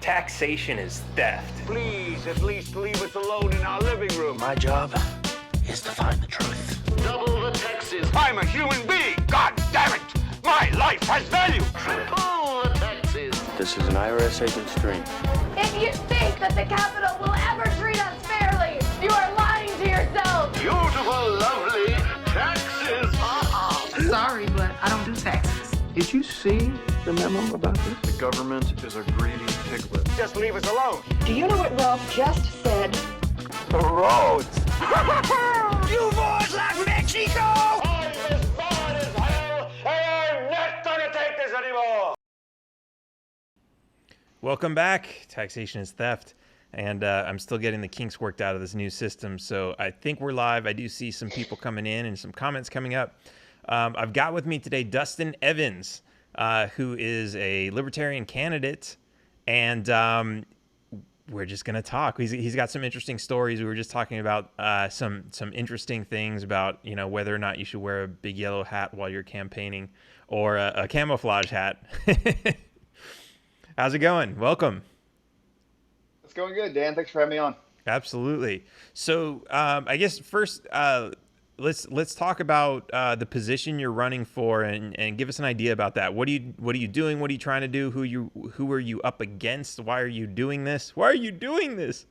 Taxation is theft. Please, at least leave us alone in our living room. My job is to find the truth. Double the taxes. I'm a human being. God damn it. My life has value. Triple the taxes. This is an IRS agent's dream. If you think that the Capitol will ever treat us fairly, you are lying to yourself. Beautiful, lovely taxes. Sorry, but I don't do taxes. Did you see the memo about this? The government is a greedy piglet. Just leave us alone. Do you know what Ralph just said? The roads. You boys like Mexico? I'm as bad as hell, and I'm not gonna take this anymore. Welcome back. Taxation is theft. And I'm still getting the kinks worked out of this new system. So I think we're live. I do see some people coming in and some comments coming up. I've got with me today Dustin Evans, who is a libertarian candidate. And we're just going to talk. He's got some interesting stories. We were just talking about some interesting things about, you know, whether or not you should wear a big yellow hat while you're campaigning or a camouflage hat. How's it going? Welcome. It's going good, Dan. Thanks for having me on. Absolutely. So I guess first, let's talk about the position you're running for, and give us an idea about that. What are you doing? What are you trying to do? Who are you up against? Why are you doing this? Why are you doing this?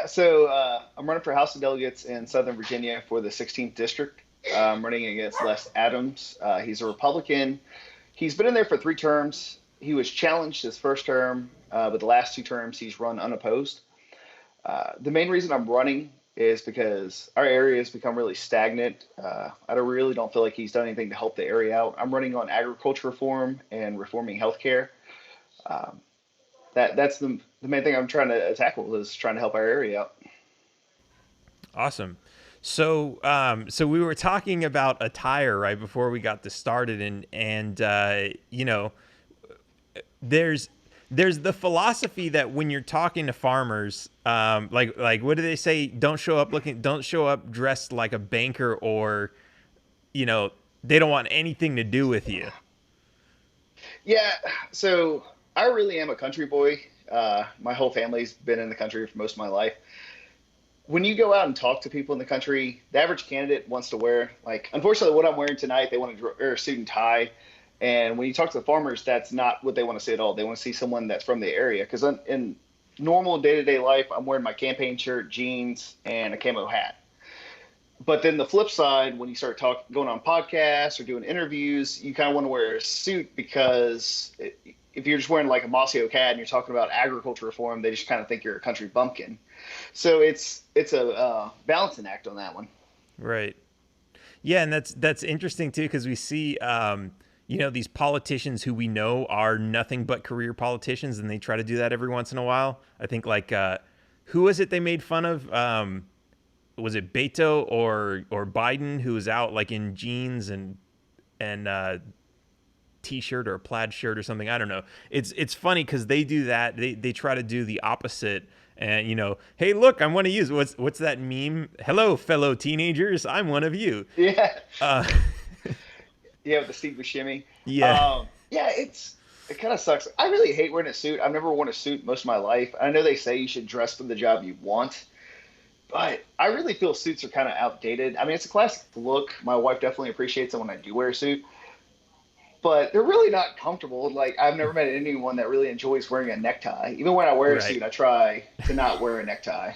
So I'm running for House of Delegates in Southern Virginia for the 16th district. I'm running against Les Adams. He's a Republican. He's been in there for 3 terms. He was challenged his first term, but the last 2 terms he's run unopposed. The main reason I'm running is because our area has become really stagnant. I really don't feel like he's done anything to help the area out. I'm running on agriculture reform and reforming healthcare. That's the main thing I'm trying to tackle, is trying to help our area out. Awesome. So we were talking about attire right before we got this started, and you know, there's the philosophy that when you're talking to farmers, like what do they say? Don't show up dressed like a banker, or, you know, they don't want anything to do with you. Yeah. So I really am a country boy. My whole family's been in the country for most of my life. When you go out and talk to people in the country, the average candidate wants to wear, like, unfortunately, what I'm wearing tonight, they want to wear a suit and tie. And when you talk to the farmers, that's not what they want to see at all. They want to see someone that's from the area. Because in normal day-to-day life, I'm wearing my campaign shirt, jeans, and a camo hat. But then the flip side, when you start going on podcasts or doing interviews, you kind of want to wear a suit, because if you're just wearing like a mossy oak hat and you're talking about agriculture reform, they just kind of think you're a country bumpkin. So it's a balancing act on that one. Right. Yeah, and that's interesting too, because we see you know, these politicians who we know are nothing but career politicians, and they try to do that every once in a while. I think, like, who was it they made fun of? Was it Beto or Biden, who was out like in jeans and t-shirt or a plaid shirt or something? I don't know. It's funny because they do that. They try to do the opposite. And, you know, hey, look, I'm one of you. What's that meme? Hello, fellow teenagers. I'm one of you. Yeah. Yeah, with the Steve Buscemi. Yeah. It kind of sucks. I really hate wearing a suit. I've never worn a suit most of my life. I know they say you should dress for the job you want, but I really feel suits are kind of outdated. I mean, it's a classic look. My wife definitely appreciates it when I do wear a suit, but they're really not comfortable. Like, I've never met anyone that really enjoys wearing a necktie. Even when I wear a suit, I try to not wear a necktie.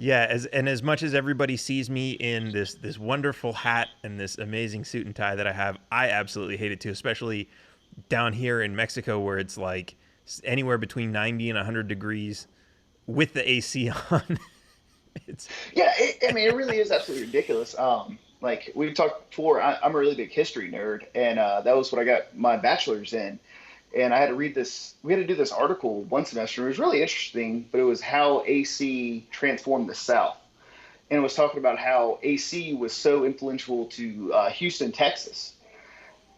Yeah, as much as everybody sees me in this wonderful hat and this amazing suit and tie that I have, I absolutely hate it too, especially down here in Mexico, where it's like anywhere between 90 and 100 degrees with the AC on. It really is absolutely ridiculous. Like we've talked before, I'm a really big history nerd, and that was what I got my bachelor's in. And I had to read this. We had to do this article one semester. It was really interesting, but it was how AC transformed the South. And it was talking about how AC was so influential to Houston, Texas.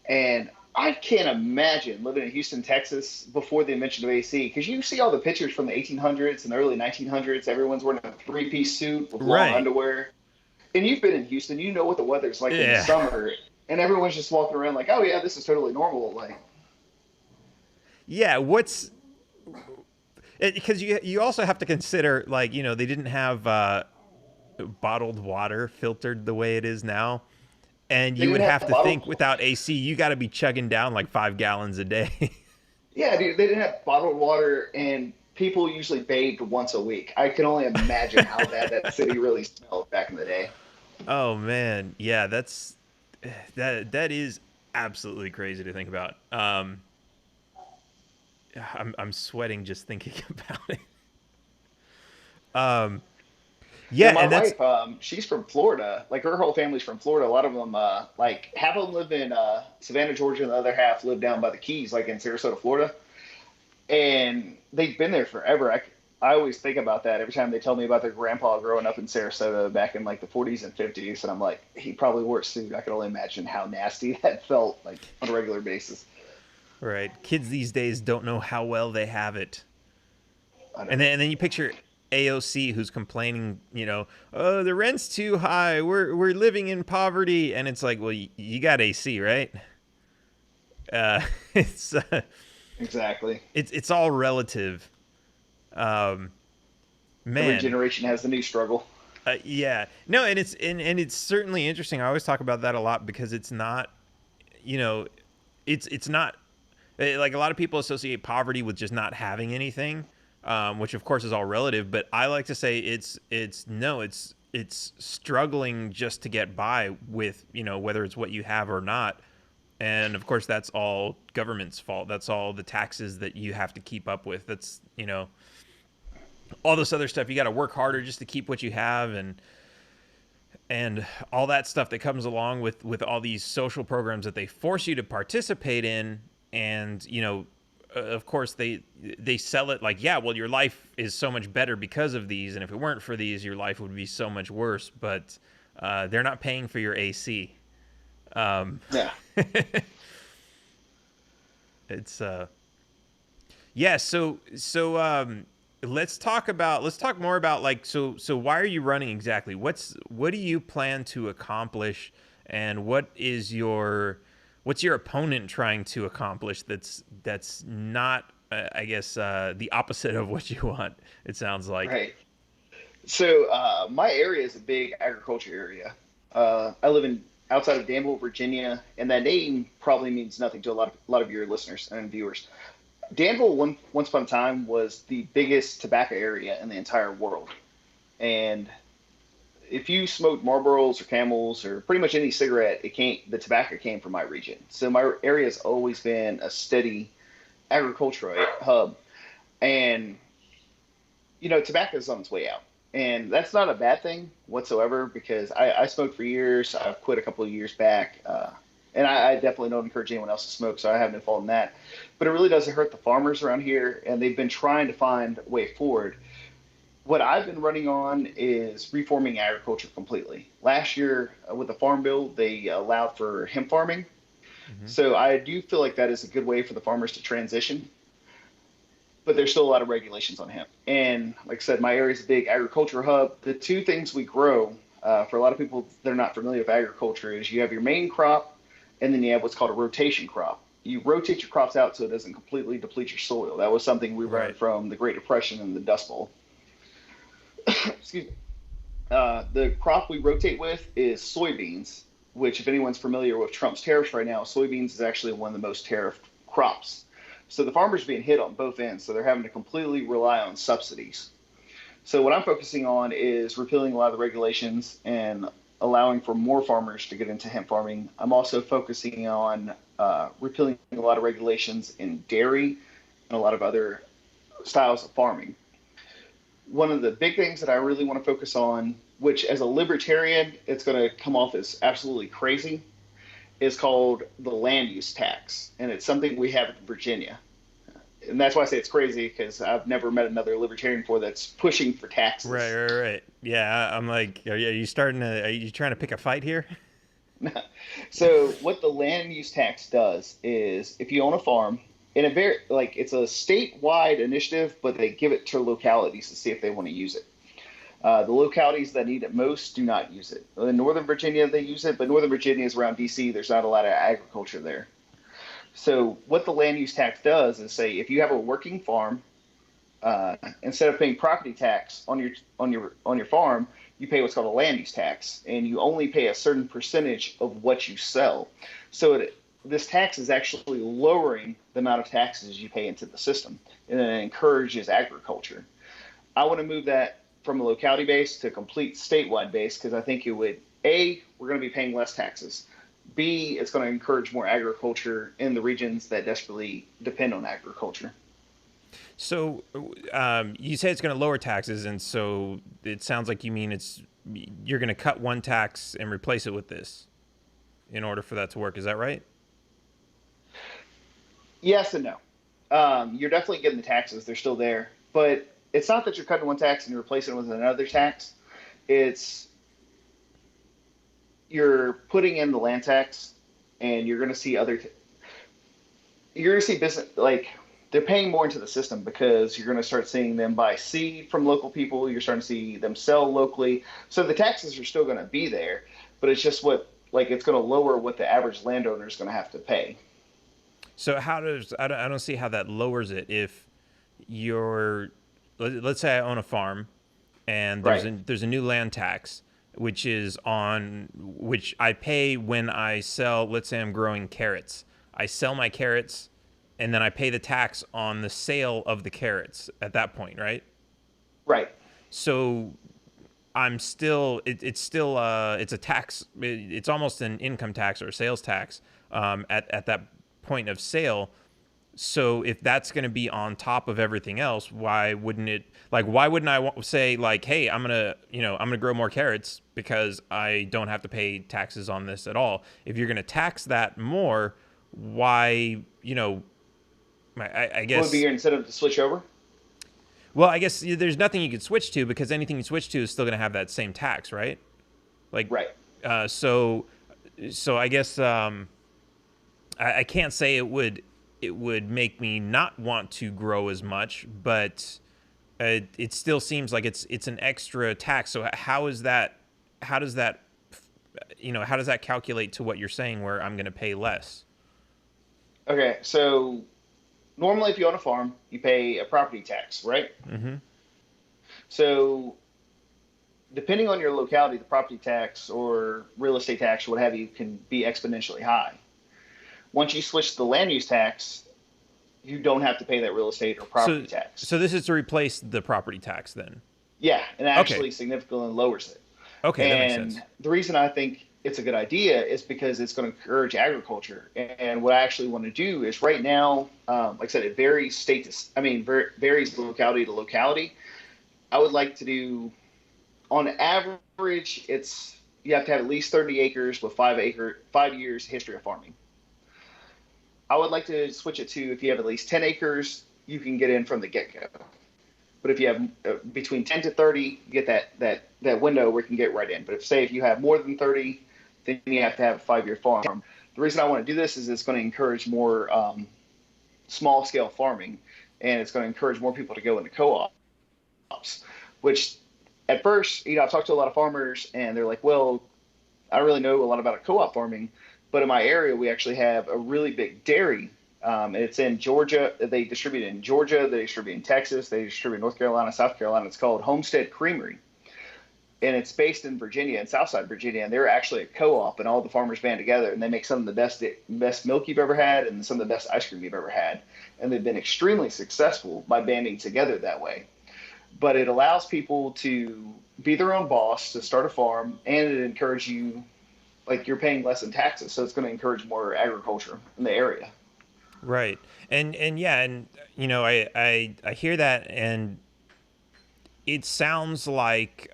And I can't imagine living in Houston, Texas before the invention of AC, because you see all the pictures from the 1800s and the early 1900s. Everyone's wearing a 3-piece suit with long underwear. And you've been in Houston. You know what the weather's like in the summer. And everyone's just walking around like, oh, yeah, this is totally normal. Like, Yeah, what's because you also have to consider, like, they didn't have bottled water filtered the way it is now, and They you would didn't have have to think bottled. without AC, you got to be chugging down like 5 gallons a day. Yeah, dude, they didn't have bottled water, and people usually bathed once a week. I can only imagine how bad that city really smelled back in the day. Oh man, yeah, that is absolutely crazy to think about. I'm sweating just thinking about it. Um, Yeah, yeah, my and that's wife, she's from Florida. Like her whole family's from Florida. A lot of them, like half of them live in Savannah, Georgia, and the other half live down by the Keys, like in Sarasota, Florida. And they've been there forever. I always think about that every time they tell me about their grandpa growing up in Sarasota back in like the 40s and 50s, and I'm like, he probably wore a suit. I can only imagine how nasty that felt like on a regular basis. right. Kids these days don't know how well they have it. I know. And then you picture AOC who's complaining, oh, the rent's too high. We're living in poverty, and it's like, well, you got AC, right? It's Exactly. it's all relative. Um, Every man, generation has the new struggle. yeah, no, and it's certainly interesting. I always talk about that a lot because it's not, you know, it's not like a lot of people associate poverty with just not having anything, which of course is all relative. But I like to say it's struggling just to get by with, whether it's what you have or not. And of course, that's all government's fault. That's all the taxes that you have to keep up with. That's, all this other stuff. You got to work harder just to keep what you have, and all that stuff that comes along with all these social programs that they force you to participate in. And, of course, they sell it like, yeah, well, your life is so much better because of these. And if it weren't for these, your life would be so much worse. But they're not paying for your AC. Yeah. It's yeah. So let's talk more about, like, so why are you running exactly? What do you plan to accomplish, and what's your opponent trying to accomplish that's not I guess the opposite of what you want, it sounds like. Right. So my area is a big agriculture area. I live in outside of Danville, Virginia, and that name probably means nothing to a lot of your listeners and viewers. Danville, once upon a time, was the biggest tobacco area in the entire world. And if you smoked Marlboros or Camels or pretty much any cigarette, the tobacco came from my region. So my area has always been a steady agricultural hub. And, tobacco is on its way out. And that's not a bad thing whatsoever, because I smoked for years. I've quit a couple of years back. And I definitely don't encourage anyone else to smoke, so I have no fault in that. But it really doesn't hurt the farmers around here, and they've been trying to find a way forward. What I've been running on is reforming agriculture completely. Last year, with the Farm Bill, they allowed for hemp farming. Mm-hmm. So I do feel like that is a good way for the farmers to transition. But there's still a lot of regulations on hemp. And like I said, my area is a big agriculture hub. The two things we grow, for a lot of people that are not familiar with agriculture, is you have your main crop, and then you have what's called a rotation crop. You rotate your crops out so it doesn't completely deplete your soil. That was something we learned from the Great Depression and the Dust Bowl. Excuse me. The crop we rotate with is soybeans, which, if anyone's familiar with Trump's tariffs right now, soybeans is actually one of the most tariffed crops. So the farmers are being hit on both ends, so they're having to completely rely on subsidies. So what I'm focusing on is repealing a lot of the regulations and allowing for more farmers to get into hemp farming. I'm also focusing on repealing a lot of regulations in dairy and a lot of other styles of farming. One of the big things that I really want to focus on, which as a libertarian, it's going to come off as absolutely crazy, is called the land use tax. And it's something we have in Virginia. And that's why I say it's crazy, because I've never met another libertarian before that's pushing for taxes. Right. Yeah, I'm like, are you trying to pick a fight here? So what the land use tax does is, if you own a farm, in it's a statewide initiative, but they give it to localities to see if they want to use it. The localities that need it most do not use it. In Northern Virginia, they use it, but Northern Virginia is around D.C. There's not a lot of agriculture there. So what the land use tax does is say if you have a working farm, instead of paying property tax on your farm, you pay what's called a land use tax, and you only pay a certain percentage of what you sell. So this tax is actually lowering the amount of taxes you pay into the system, and it encourages agriculture. I want to move that from a locality base to a complete statewide base because I think it would, A, we're going to be paying less taxes. B, it's going to encourage more agriculture in the regions that desperately depend on agriculture. So you say it's going to lower taxes, and so it sounds like you mean you're going to cut one tax and replace it with this in order for that to work. Is that right? Yes and no. You're definitely getting the taxes. They're still there. But it's not that you're cutting one tax and you're replacing it with another tax. You're putting in the land tax, and you're going to see you're going to see business, like, they're paying more into the system because you're going to start seeing them buy seed from local people. You're starting to see them sell locally. So the taxes are still going to be there, but it's just it's going to lower what the average landowner is going to have to pay. So I don't see how that lowers it. If let's say I own a farm and there's a new land tax, which I pay when I sell, let's say I'm growing carrots. I sell my carrots, and then I pay the tax on the sale of the carrots at that point, right? Right. So it's a tax. It's almost an income tax or a sales tax at that point of sale. So if that's going to be on top of everything else, why wouldn't I say, like, hey, I'm going to grow more carrots because I don't have to pay taxes on this at all. If you're going to tax that more, why, I guess. What would be your incentive to switch over? Well, I guess there's nothing you could switch to because anything you switch to is still going to have that same tax, right? Like, right. So I guess I can't say it would make me not want to grow as much, but it still seems like it's an extra tax. So how does that calculate to what you're saying where I'm going to pay less? Okay, so normally if you own a farm, you pay a property tax, right? Mm-hmm. So depending on your locality, the property tax or real estate tax or what have you can be exponentially high. Once you switch to the land use tax, you don't have to pay that real estate or property tax. So this is to replace the property tax then? Yeah, and actually significantly lowers it. Okay, that makes sense. And the reason I think it's a good idea is because it's going to encourage agriculture. And what I actually want to do is right now, like I said, it varies varies locality to locality. I would like to do, on average, you have to have at least 30 acres with 5 years history of farming. I would like to switch it to, if you have at least 10 acres, you can get in from the get-go. But if you have between 10 to 30, you get that window where you can get right in. But if you have more than 30, then you have to have a 5-year farm. The reason I want to do this is it's going to encourage more small-scale farming, and it's going to encourage more people to go into co-ops, which at first, I've talked to a lot of farmers, and they're like, well, I don't really know a lot about co-op farming, but in my area, we actually have a really big dairy. It's in Georgia. They distribute in Georgia. They distribute in Texas. They distribute in North Carolina, South Carolina. It's called Homestead Creamery. And it's based in Virginia, in Southside Virginia. And they're actually a co-op, and all the farmers band together, and they make some of the best milk you've ever had and some of the best ice cream you've ever had. And they've been extremely successful by banding together that way. But it allows people to be their own boss, to start a farm, and it encourages you, like, you're paying less in taxes. So it's going to encourage more agriculture in the area. Right. And I hear that, and it sounds like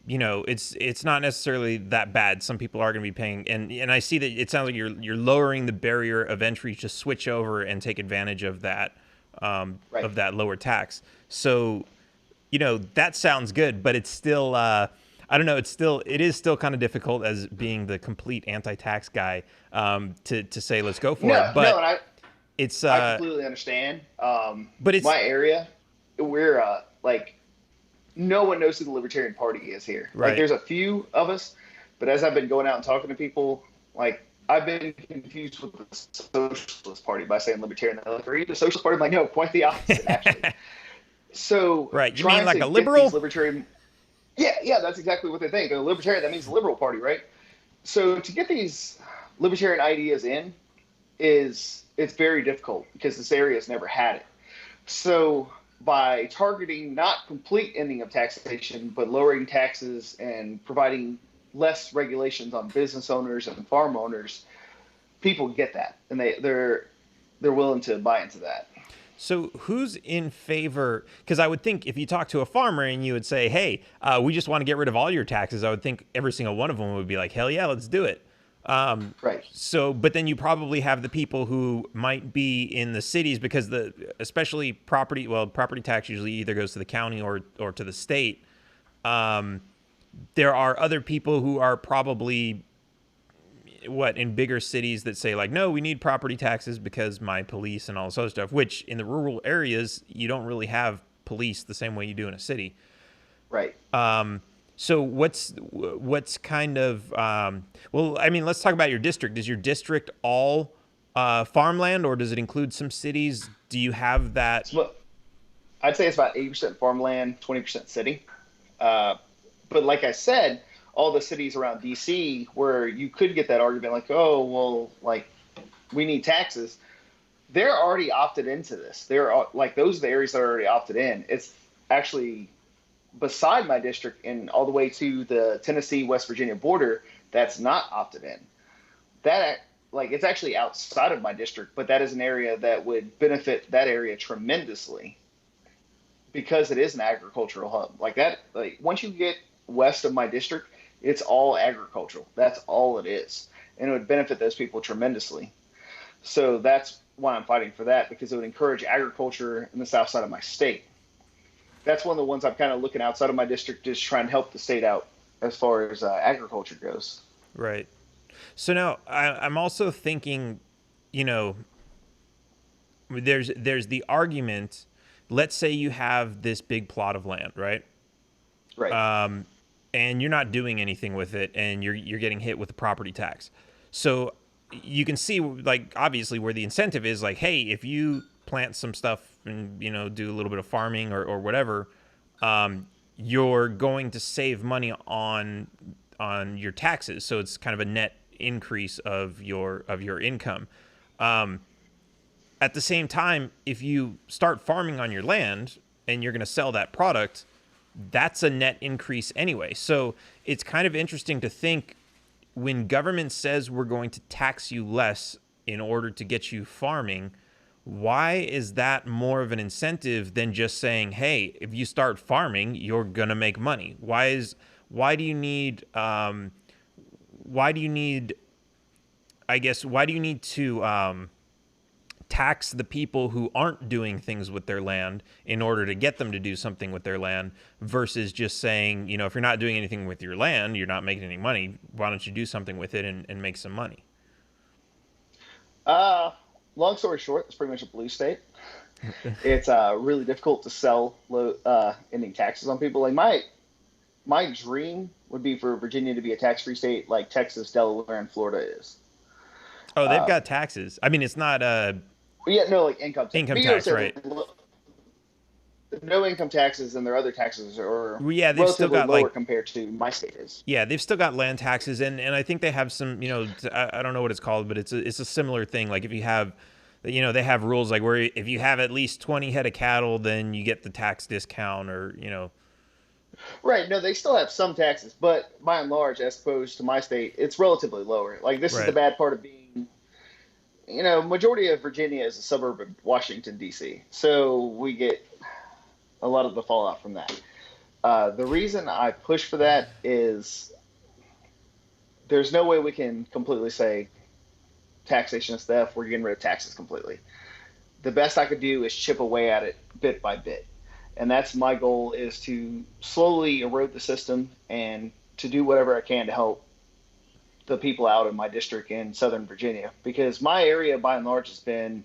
it's not necessarily that bad. Some people are going to be paying, and I see that it sounds like you're lowering the barrier of entry to switch over and take advantage of that of that lower tax. So that sounds good, but it's still I don't know. It is still kind of difficult as being the complete anti-tax guy to say let's go for it. But I completely understand. But it's my area. We're no one knows who the Libertarian Party is here. Right. Like, there's a few of us, but as I've been going out and talking to people, like, I've been confused with the Socialist Party by saying libertarian. They're like, are you the Socialist Party? I'm like, no, quite the opposite, actually. So Right. You mean trying like to a get these liberal? libertarian, yeah, that's exactly what they think. A libertarian, that means the liberal party, right? So to get these libertarian ideas in it's very difficult because this area has never had it. So by targeting not complete ending of taxation, but lowering taxes and providing less regulations on business owners and farm owners, people get that, and they're willing to buy into that. So who's in favor? Because I would think if you talk to a farmer and you would say, hey, we just want to get rid of all your taxes, I would think every single one of them would be like, hell yeah, let's do it. Right. So, but then you probably have the people who might be in the cities because especially property tax usually either goes to the county or to the state. There are other people who are probably in bigger cities that say like, no, we need property taxes because my police and all this other stuff, which in the rural areas, you don't really have police the same way you do in a city. Right. So what's kind of, well, I mean, let's talk about your district. Is your district all farmland, or does it include some cities? Do you have that? So, I'd say it's about 80% farmland, 20% city. But like I said, all the cities around DC where you could get that argument like, oh, well, like we need taxes. They're already opted into this. They're like, those are the areas that are already opted in. It's actually beside my district and all the way to the Tennessee, West Virginia border, that's not opted in. That, like, it's actually outside of my district, but that is an area that would benefit that area tremendously because it is an agricultural hub. Like that, like once you get west of my district, it's all agricultural. That's all it is. And it would benefit those people tremendously. So that's why I'm fighting for that, because it would encourage agriculture in the south side of my state. That's one of the ones I'm kind of looking outside of my district, just trying to help the state out as far as agriculture goes. Right. So now I'm also thinking, there's the argument. Let's say you have this big plot of land, right? Right. And you're not doing anything with it, and you're getting hit with the property tax. So you can see, like, obviously where the incentive is, like, hey, if you plant some stuff and do a little bit of farming or whatever, you're going to save money on your taxes. So it's kind of a net increase of your income. At the same time, if you start farming on your land and you're going to sell that product, that's a net increase anyway. So it's kind of interesting to think, when government says we're going to tax you less in order to get you farming, why is that more of an incentive than just saying, hey, if you start farming, you're going to make money? Why do you need to tax the people who aren't doing things with their land in order to get them to do something with their land, versus just saying, if you're not doing anything with your land, you're not making any money, why don't you do something with it and make some money? Long story short, it's pretty much a blue state. It's really difficult to sell ending taxes on people. Like my dream would be for Virginia to be a tax-free state like Texas, Delaware, and Florida is. Oh, they've got taxes. I mean, it's not like income tax. Income tax, right? No income taxes, and their other taxes are they've still got lower compared to my state is. Yeah, they've still got land taxes, and I think they have some, I don't know what it's called, but it's a similar thing. Like if you have, they have rules like where if you have at least 20 head of cattle, then you get the tax discount, or Right. No, they still have some taxes, but by and large, as opposed to my state, it's relatively lower. Like this is the bad part of being, majority of Virginia is a suburb of Washington, D.C. So we get a lot of the fallout from that. The reason I push for that is there's no way we can completely say taxation is theft. We're getting rid of taxes completely. The best I could do is chip away at it bit by bit. And that's my goal, is to slowly erode the system and to do whatever I can to help the people out in my district in Southern Virginia. Because my area, by and large, has been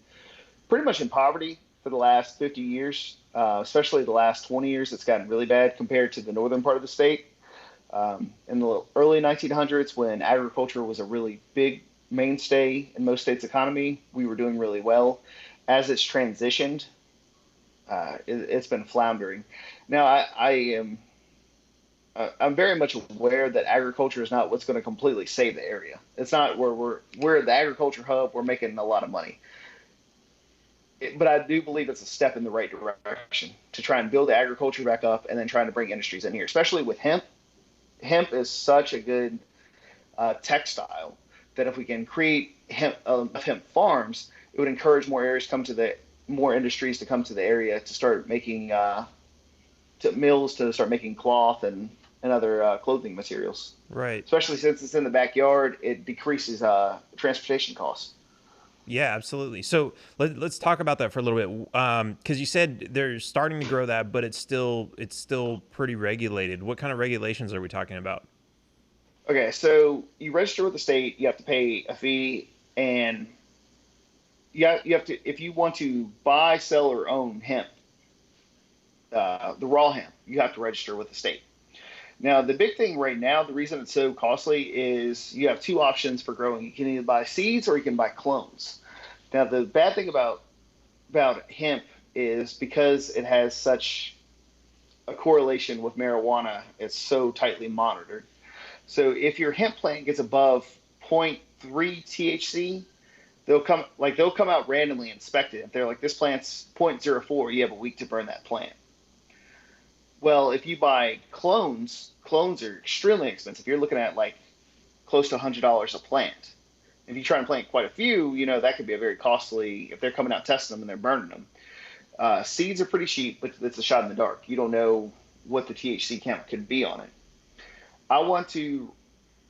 pretty much in poverty for the last 50 years, especially the last 20 years. It's gotten really bad compared to the northern part of the state. In the early 1900s, when agriculture was a really big mainstay in most states' economy. We were doing really well. As it's transitioned, it's been floundering. Now, I'm very much aware that agriculture is not what's going to completely save the area. It's not where we're the agriculture hub. We're making a lot of money. But I do believe it's a step in the right direction to try and build the agriculture back up and then trying to bring industries in here, especially with hemp. Hemp is such a good textile that if we can create hemp farms, it would encourage more industries to come to the area to start making mills to start making cloth and other clothing materials. Right. Especially since it's in the backyard, it decreases transportation costs. Yeah, absolutely. So let's talk about that for a little bit, because you said they're starting to grow that, but it's still pretty regulated. What kind of regulations are we talking about? Okay, so you register with the state, you have to pay a fee, and you have to, if you want to buy, sell, or own hemp, the raw hemp, you have to register with the state. Now, the big thing right now, the reason it's so costly is you have two options for growing. You can either buy seeds or you can buy clones. Now, the bad thing about hemp is because it has such a correlation with marijuana, it's so tightly monitored. So if your hemp plant gets above 0.3 THC, they'll come out randomly inspect it. If they're like, this plant's 0.04, you have a week to burn that plant. Well, if you buy clones are extremely expensive. You're looking at like close to $100 a plant. If you try and plant quite a few, that could be a very costly, if they're coming out testing them and they're burning them. Seeds are pretty cheap, but it's a shot in the dark. You don't know what the THC count could be on it. I want to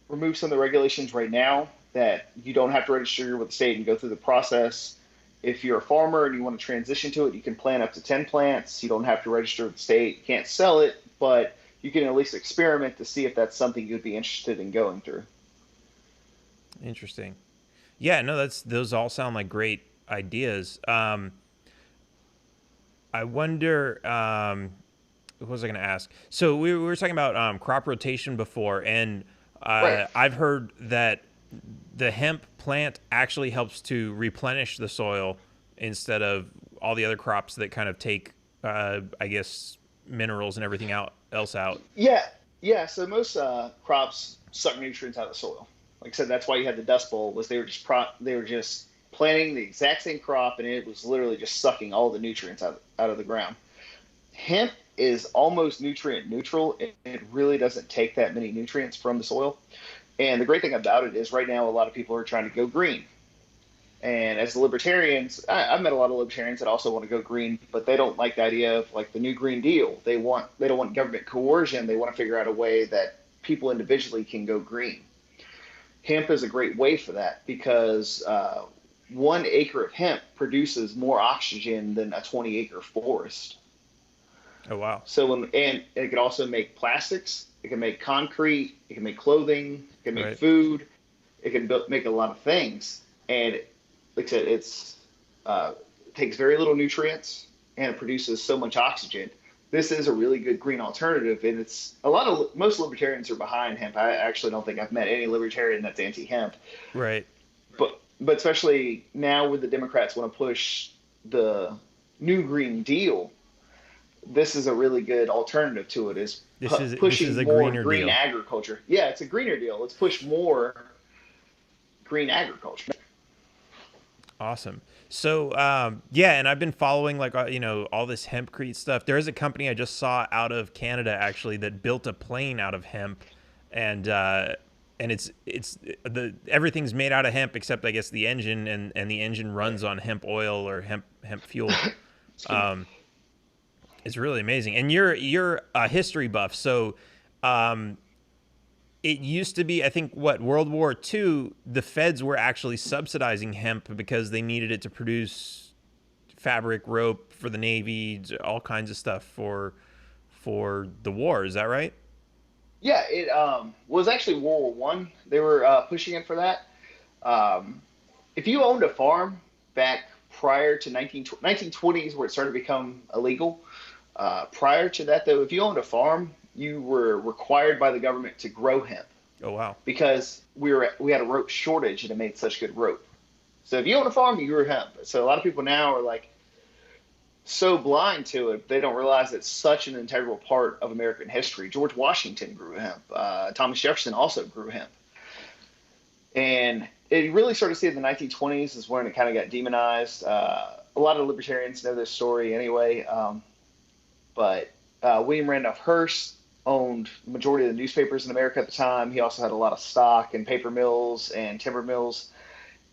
remove some of the regulations right now that you don't have to register with the state and go through the process. If you're a farmer and you want to transition to it, you can plant up to 10 plants. You don't have to register with the state. You can't sell it, but you can at least experiment to see if that's something you'd be interested in going through. Interesting. Yeah, no, those all sound like great ideas. I wonder, what was I going to ask? So we were talking about crop rotation before, and Right. I've heard that the hemp plant actually helps to replenish the soil instead of all the other crops that kind of take, I guess, minerals and everything else out. Yeah. So most crops suck nutrients out of the soil. Like I said, that's why you had the Dust Bowl. Was they were just planting the exact same crop, and it was literally just sucking all the nutrients out of the ground. Hemp is almost nutrient neutral. It really doesn't take that many nutrients from the soil. And the great thing about it is right now a lot of people are trying to go green. And as libertarians, I've met a lot of libertarians that also want to go green, but they don't like the idea of like the new Green Deal. They don't want government coercion. They want to figure out a way that people individually can go green. Hemp is a great way for that because 1 acre of hemp produces more oxygen than a 20-acre forest. Oh, wow. So, and it can also make plastics. It can make concrete. It can make clothing. It can make food. It can make a lot of things. And like I said, it takes very little nutrients and it produces so much oxygen. This is a really good green alternative, and most libertarians are behind hemp. I actually don't think I've met any libertarian that's anti-hemp. Right. But especially now when the Democrats want to push the new Green Deal, this is a really good alternative to it. Pushing more green agriculture. Yeah, it's a greener deal. Let's push more green agriculture. Awesome. So, yeah, and I've been following all this hempcrete stuff. There is a company I just saw out of Canada actually that built a plane out of hemp, and everything's made out of hemp except I guess the engine, and the engine runs on hemp oil or hemp fuel. It's really amazing. And you're a history buff, so it used to be, I think, World War II, the feds were actually subsidizing hemp because they needed it to produce fabric, rope for the Navy, all kinds of stuff for the war. Is that right? Yeah, it was actually World War I. They were pushing it for that. If you owned a farm back prior to 1920s, where it started to become illegal, prior to that, though, if you owned a farm, you were required by the government to grow hemp. Oh, wow. because we had a rope shortage and it made such good rope. So if you own a farm, you grew hemp. So a lot of people now are like so blind to it, they don't realize it's such an integral part of American history. George Washington grew hemp. Thomas Jefferson also grew hemp. And it really started to see in the 1920s is when it kind of got demonized. A lot of libertarians know this story anyway. But William Randolph Hearst owned the majority of the newspapers in America at the time. He also had a lot of stock in paper mills and timber mills.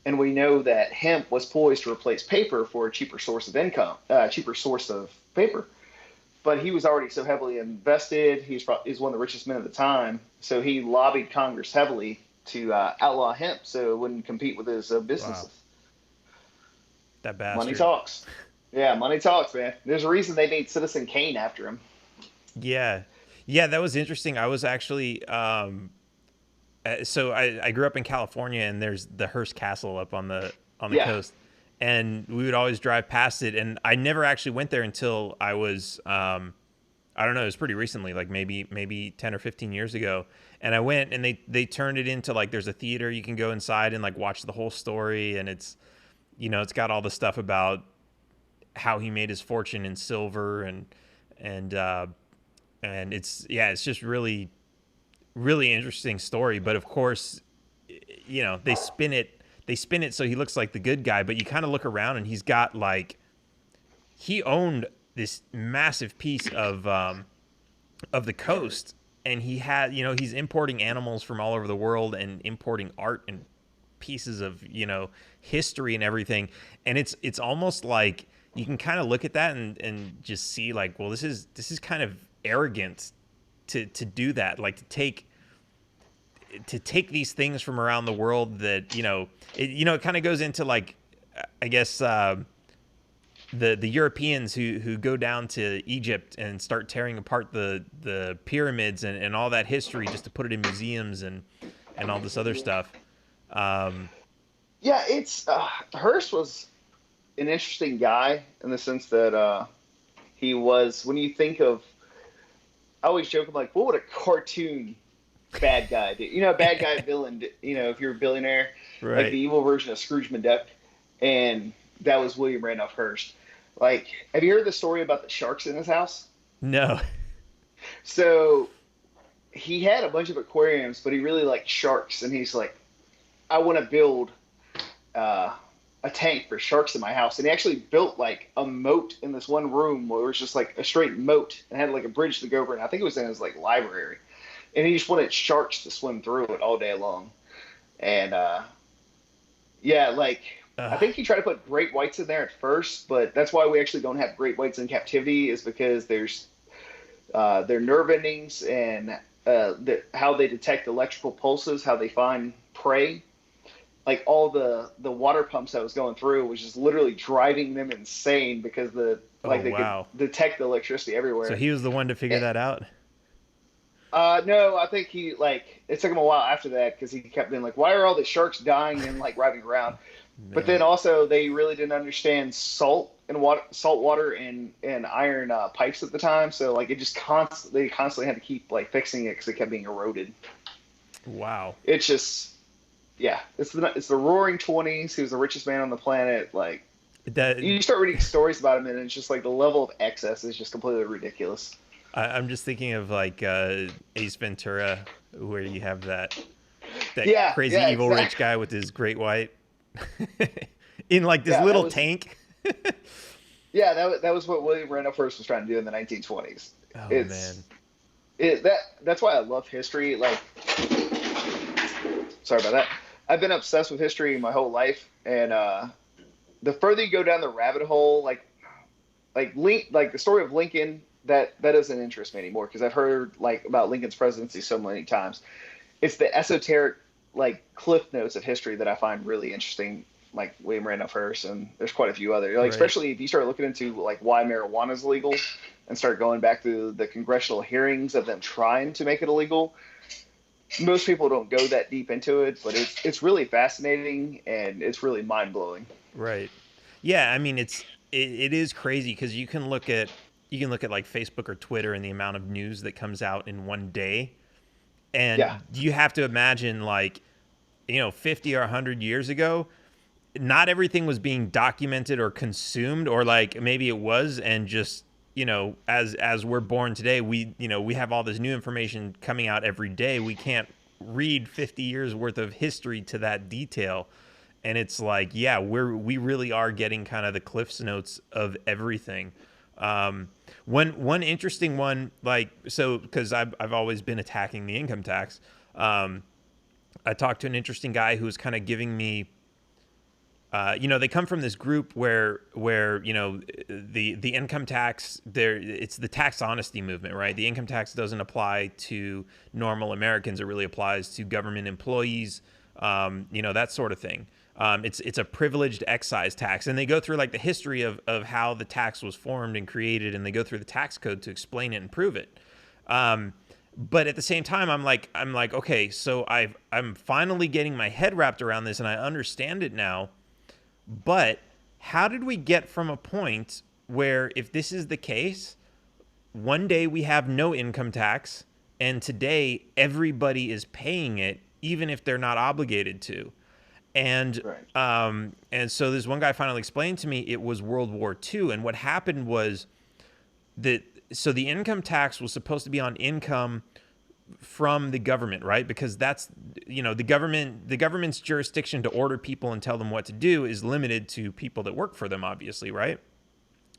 And we know that hemp was poised to replace paper for a cheaper source of income, cheaper source of paper. But he was already so heavily invested. He's one of the richest men at the time. So he lobbied Congress heavily to outlaw hemp so it wouldn't compete with his businesses. Wow. That bastard. Money talks. Yeah, money talks, man. There's a reason they named Citizen Kane after him. Yeah. Yeah, that was interesting. I was actually... so I grew up in California, and there's the Hearst Castle up on the coast, and we would always drive past it. And I never actually went there until I was, I don't know, it was pretty recently, like maybe 10 or 15 years ago. And I went, and they turned it into like, there's a theater you can go inside and like watch the whole story, and it's, you know, it's got all the stuff about how he made his fortune in silver, and it's just really interesting story. But of course, you know, they spin it so he looks like the good guy, but you kind of look around and he's got like, he owned this massive piece of the coast, and he had, you know, he's importing animals from all over the world and importing art and pieces of, you know, history and everything. And it's almost like you can kind of look at that and just see like, well, this is kind of arrogant to do that, like to take these things from around the world that, it kind of goes into like, I guess, the Europeans who go down to Egypt and start tearing apart the pyramids and all that history just to put it in museums and all this other stuff. Yeah, it's Hearst was an interesting guy in the sense that he was, when you think of, I always joke, I'm like, what would a cartoon bad guy do? You know, a bad guy villain, you know, if you're a billionaire, right. Like the evil version of Scrooge McDuck. And that was William Randolph Hearst. Like, have you heard the story about the sharks in his house? No. So he had a bunch of aquariums, but he really liked sharks. And he's like, I want to build a tank for sharks in my house. And he actually built like a moat in this one room where it was just like a straight moat and had like a bridge to go over. And I think it was in his like library. And he just wanted sharks to swim through it all day long. And I think he tried to put great whites in there at first, but that's why we actually don't have great whites in captivity, is because there's their nerve endings and how they detect electrical pulses, how they find prey. Like all the water pumps I was going through was just literally driving them insane because they could detect the electricity everywhere. So he was the one to figure that out? No, I think it took him a while after that because he kept being like, why are all the sharks dying and like driving around? Man. But then also they really didn't understand salt water and iron pipes at the time. So like it just they constantly had to keep like fixing it because it kept being eroded. Wow. It's just, yeah, it's the roaring 20s. He was the richest man on the planet. Like you start reading stories about him and it's just like the level of excess is just completely ridiculous. I'm just thinking of like Ace Ventura, where you have that crazy evil rich guy with his great white in like this little tank. Yeah, that was what William Randolph Hearst was trying to do in the 1920s. Oh man, that's why I love history. Like, sorry about that. I've been obsessed with history my whole life, and the further you go down the rabbit hole, like the story of Lincoln. That doesn't interest me anymore because I've heard like about Lincoln's presidency so many times. It's the esoteric like cliff notes of history that I find really interesting, like William Randolph Hearst, and there's quite a few others. Like, right. Especially if you start looking into like why marijuana is illegal and start going back to the congressional hearings of them trying to make it illegal. Most people don't go that deep into it, but it's really fascinating and it's really mind blowing. Right. Yeah. I mean, it is crazy because you can look at like Facebook or Twitter and the amount of news that comes out in one day. And Yeah. you have to imagine, like, 50 or 100 years ago, not everything was being documented or consumed, or like maybe it was, and just, as we're born today, we have all this new information coming out every day. We can't read 50 years worth of history to that detail. And it's like, yeah, we really are getting kind of the Cliff's Notes of everything. One interesting one, like, so because I've always been attacking the income tax. I talked to an interesting guy who was kind of giving me, they come from this group where the income tax, it's the tax honesty movement, right? The income tax doesn't apply to normal Americans. It really applies to government employees, that sort of thing. It's a privileged excise tax, and they go through like the history of how the tax was formed and created, and they go through the tax code to explain it and prove it. But at the same time, I'm like, okay, so I'm finally getting my head wrapped around this, and I understand it now. But how did we get from a point where, if this is the case, one day we have no income tax, and today everybody is paying it, even if they're not obligated to? And Right. and so this one guy finally explained to me it was World War II, and what happened was that, so the income tax was supposed to be on income from the government, right? Because that's, the government's jurisdiction to order people and tell them what to do is limited to people that work for them, obviously, right?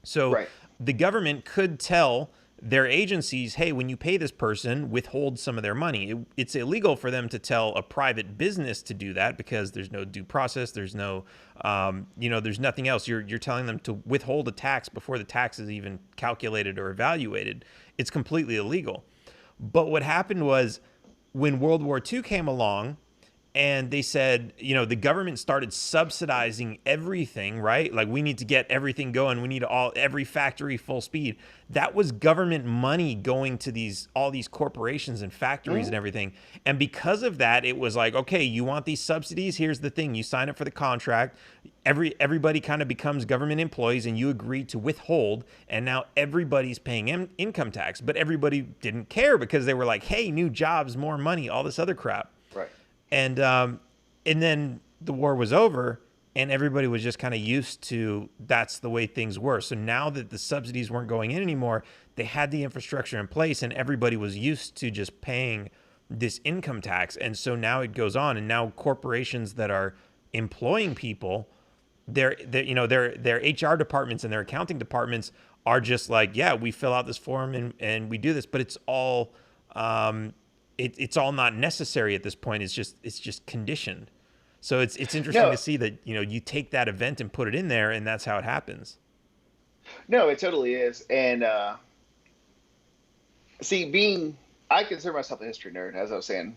So Right. the government could tell their agencies, hey, when you pay this person, withhold some of their money. It's illegal for them to tell a private business to do that, because there's no due process. There's no, there's nothing else. You're telling them to withhold a tax before the tax is even calculated or evaluated. It's completely illegal. But what happened was, when World War II came along, and they said, the government started subsidizing everything, right? Like, we need to get everything going. We need every factory full speed. That was government money going to all these corporations and factories and everything. And because of that, it was like, okay, you want these subsidies? Here's the thing. You sign up for the contract. Everybody kind of becomes government employees, and you agree to withhold. And now everybody's paying income tax. But everybody didn't care, because they were like, hey, new jobs, more money, all this other crap. Right. And then the war was over, and everybody was just kind of used to that's the way things were. So now that the subsidies weren't going in anymore, they had the infrastructure in place, and everybody was used to just paying this income tax. And so now it goes on, and now corporations that are employing people, their HR departments and their accounting departments are just like, yeah, we fill out this form and we do this, but it's all it's all not necessary at this point. It's just conditioned. So it's interesting to see that, you take that event and put it in there, and that's how it happens. No, it totally is. And see, I consider myself a history nerd, as I was saying.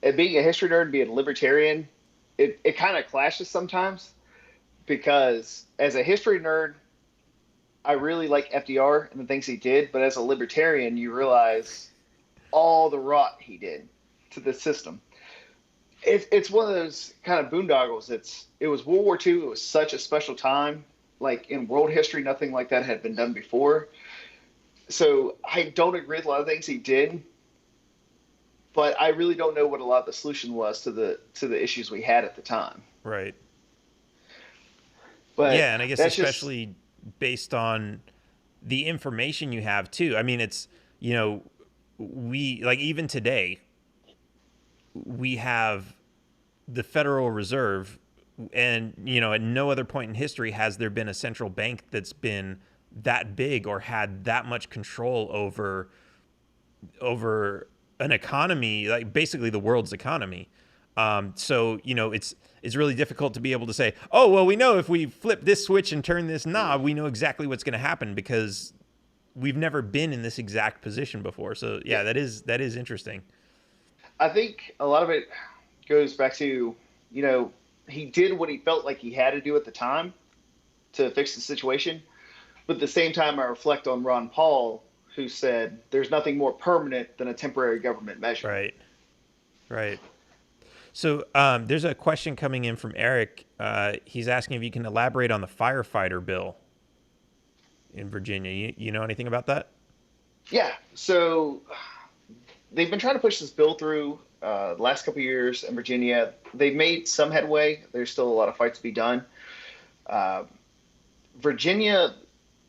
And being a history nerd and being a libertarian, it kind of clashes sometimes, because as a history nerd, I really like FDR and the things he did. But as a libertarian, you realize all the rot he did to the system. It's one of those kind of boondoggles. It was World War II. It was such a special time. Like, in world history, nothing like that had been done before. So I don't agree with a lot of things he did, but I really don't know what a lot of the solution was to the issues we had at the time. Right. But yeah, and I guess especially based on the information you have too. I mean, it's, we, like, even today, we have the Federal Reserve, and, at no other point in history has there been a central bank that's been that big or had that much control over an economy, like basically the world's economy. So, it's really difficult to be able to say, oh, well, we know if we flip this switch and turn this knob, we know exactly what's going to happen, because we've never been in this exact position before. So yeah, that is interesting. I think a lot of it goes back to, he did what he felt like he had to do at the time to fix the situation. But at the same time, I reflect on Ron Paul, who said there's nothing more permanent than a temporary government measure. Right. So there's a question coming in from Eric. He's asking if you can elaborate on the Firefighter Bill in Virginia. You know anything about that? Yeah. So they've been trying to push this bill through the last couple of years in Virginia. They've made some headway. There's still a lot of fight to be done. Virginia,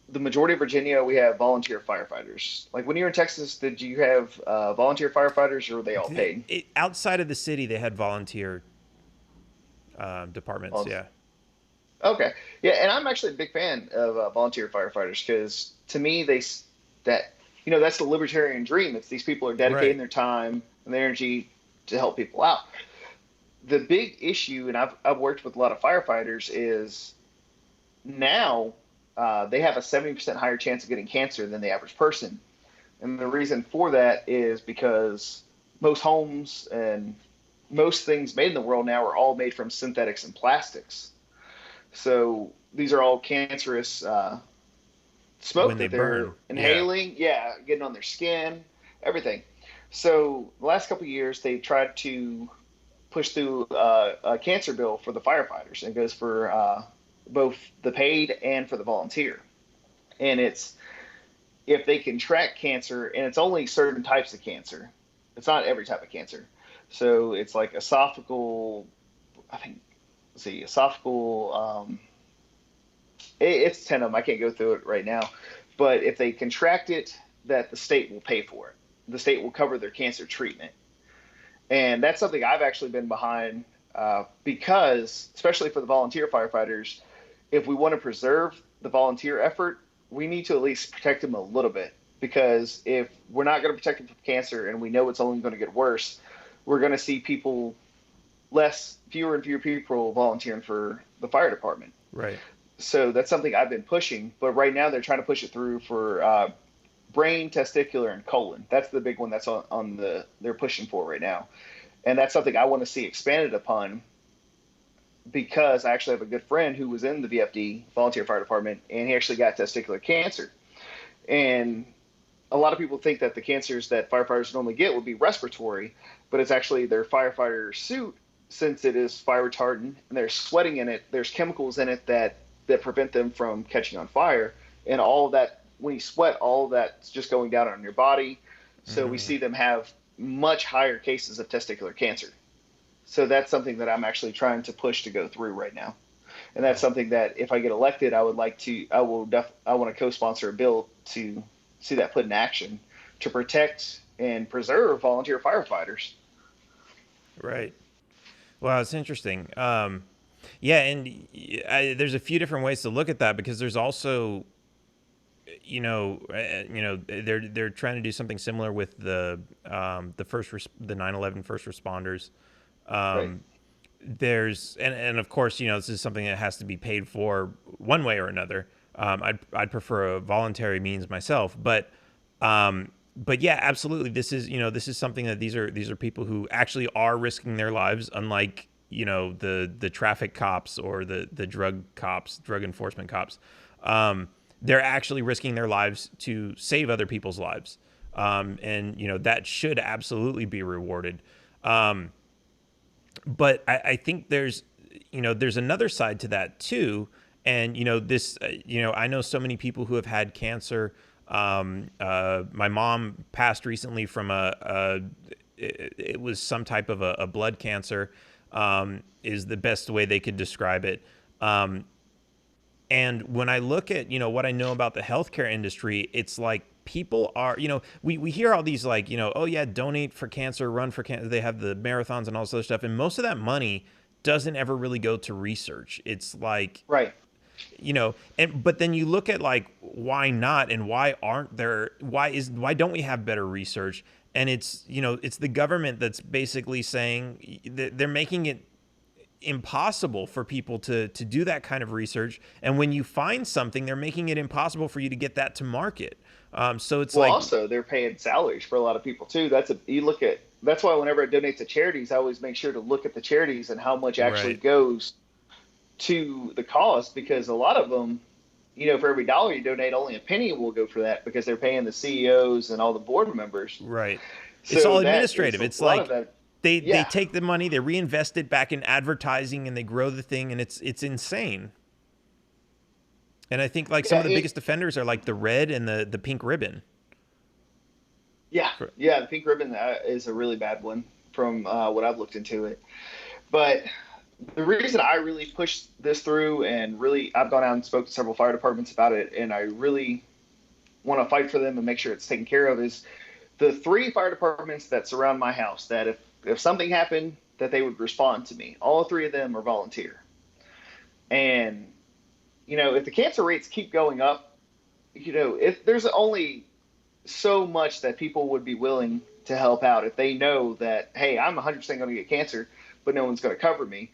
the majority of Virginia, we have volunteer firefighters. Like when you were in Texas, did you have volunteer firefighters, or were they all paid? Outside of the city, they had volunteer departments. Yeah. Okay. Yeah, and I'm actually a big fan of volunteer firefighters because to me, that's the libertarian dream. It's these people are dedicating their time and their energy to help people out. The big issue, and I've worked with a lot of firefighters, is now they have a 70% higher chance of getting cancer than the average person. And the reason for that is because most homes and most things made in the world now are all made from synthetics and plastics. So these are all cancerous smoke when that they they're burn. inhaling, getting on their skin, everything. So the last couple of years, they've tried to push through a cancer bill for the firefighters. And it goes for both the paid and for the volunteer. And it's if they can track cancer, and it's only certain types of cancer. It's not every type of cancer. So it's like esophageal, it's 10 of them. I can't go through it right now. But if they contract it, that the state will pay for it. The state will cover their cancer treatment. And that's something I've actually been behind because, especially for the volunteer firefighters, if we want to preserve the volunteer effort, we need to at least protect them a little bit. Because if we're not going to protect them from cancer and we know it's only going to get worse, we're going to see fewer and fewer people volunteering for the fire department. Right. So that's something I've been pushing. But right now they're trying to push it through for brain, testicular, and colon. That's the big one that's they're pushing for right now. And that's something I want to see expanded upon because I actually have a good friend who was in the VFD, Volunteer Fire Department, and he actually got testicular cancer. And a lot of people think that the cancers that firefighters normally get would be respiratory, but it's actually their firefighter suit, since it is fire retardant and they're sweating in it, there's chemicals in it that prevent them from catching on fire. And all of that, when you sweat, all of that's just going down on your body. So we see them have much higher cases of testicular cancer. So that's something that I'm actually trying to push to go through right now. And that's something that if I get elected, I want to co-sponsor a bill to see that put in action to protect and preserve volunteer firefighters. Right. Well, it's interesting. And there's a few different ways to look at that because there's also, they're trying to do something similar with the 9/11 first responders. Right. There's and of course, this is something that has to be paid for one way or another. I'd prefer a voluntary means myself, but yeah, absolutely. This is something that these are people who actually are risking their lives, unlike the traffic cops or the drug enforcement cops. They're actually risking their lives to save other people's lives, and that should absolutely be rewarded. But I think there's another side to that too. And, I know so many people who have had cancer. My mom passed recently from it was some type of a blood cancer, is the best way they could describe it. And when I look at, what I know about the healthcare industry, it's like people are, we hear all these like, oh yeah, donate for cancer, run for cancer. They have the marathons and all this other stuff. And most of that money doesn't ever really go to research. It's like, right. But then you look at like, why not? And why don't we have better research? And it's the government that's basically saying that they're making it impossible for people to do that kind of research. And when you find something, they're making it impossible for you to get that to market. So it's also they're paying salaries for a lot of people too. That's why whenever I donate to charities, I always make sure to look at the charities and how much actually goes to the cause, because a lot of them, for every dollar you donate, only a penny will go for that because they're paying the CEOs and all the board members. Right. So it's all administrative. It's like they Yeah. take the money, they reinvest it back in advertising, and they grow the thing, and it's insane. And I think like some of the biggest offenders are like the red and the pink ribbon. Yeah, yeah, the pink ribbon is a really bad one from what I've looked into it. But the reason I really pushed this through and really I've gone out and spoke to several fire departments about it, and I really want to fight for them and make sure it's taken care of is the 3 fire departments that surround my house that if something happened that they would respond to me. All 3 of them are volunteer. And if the cancer rates keep going up, if there's only so much that people would be willing to help out if they know that, hey, I'm 100% going to get cancer, but no one's going to cover me.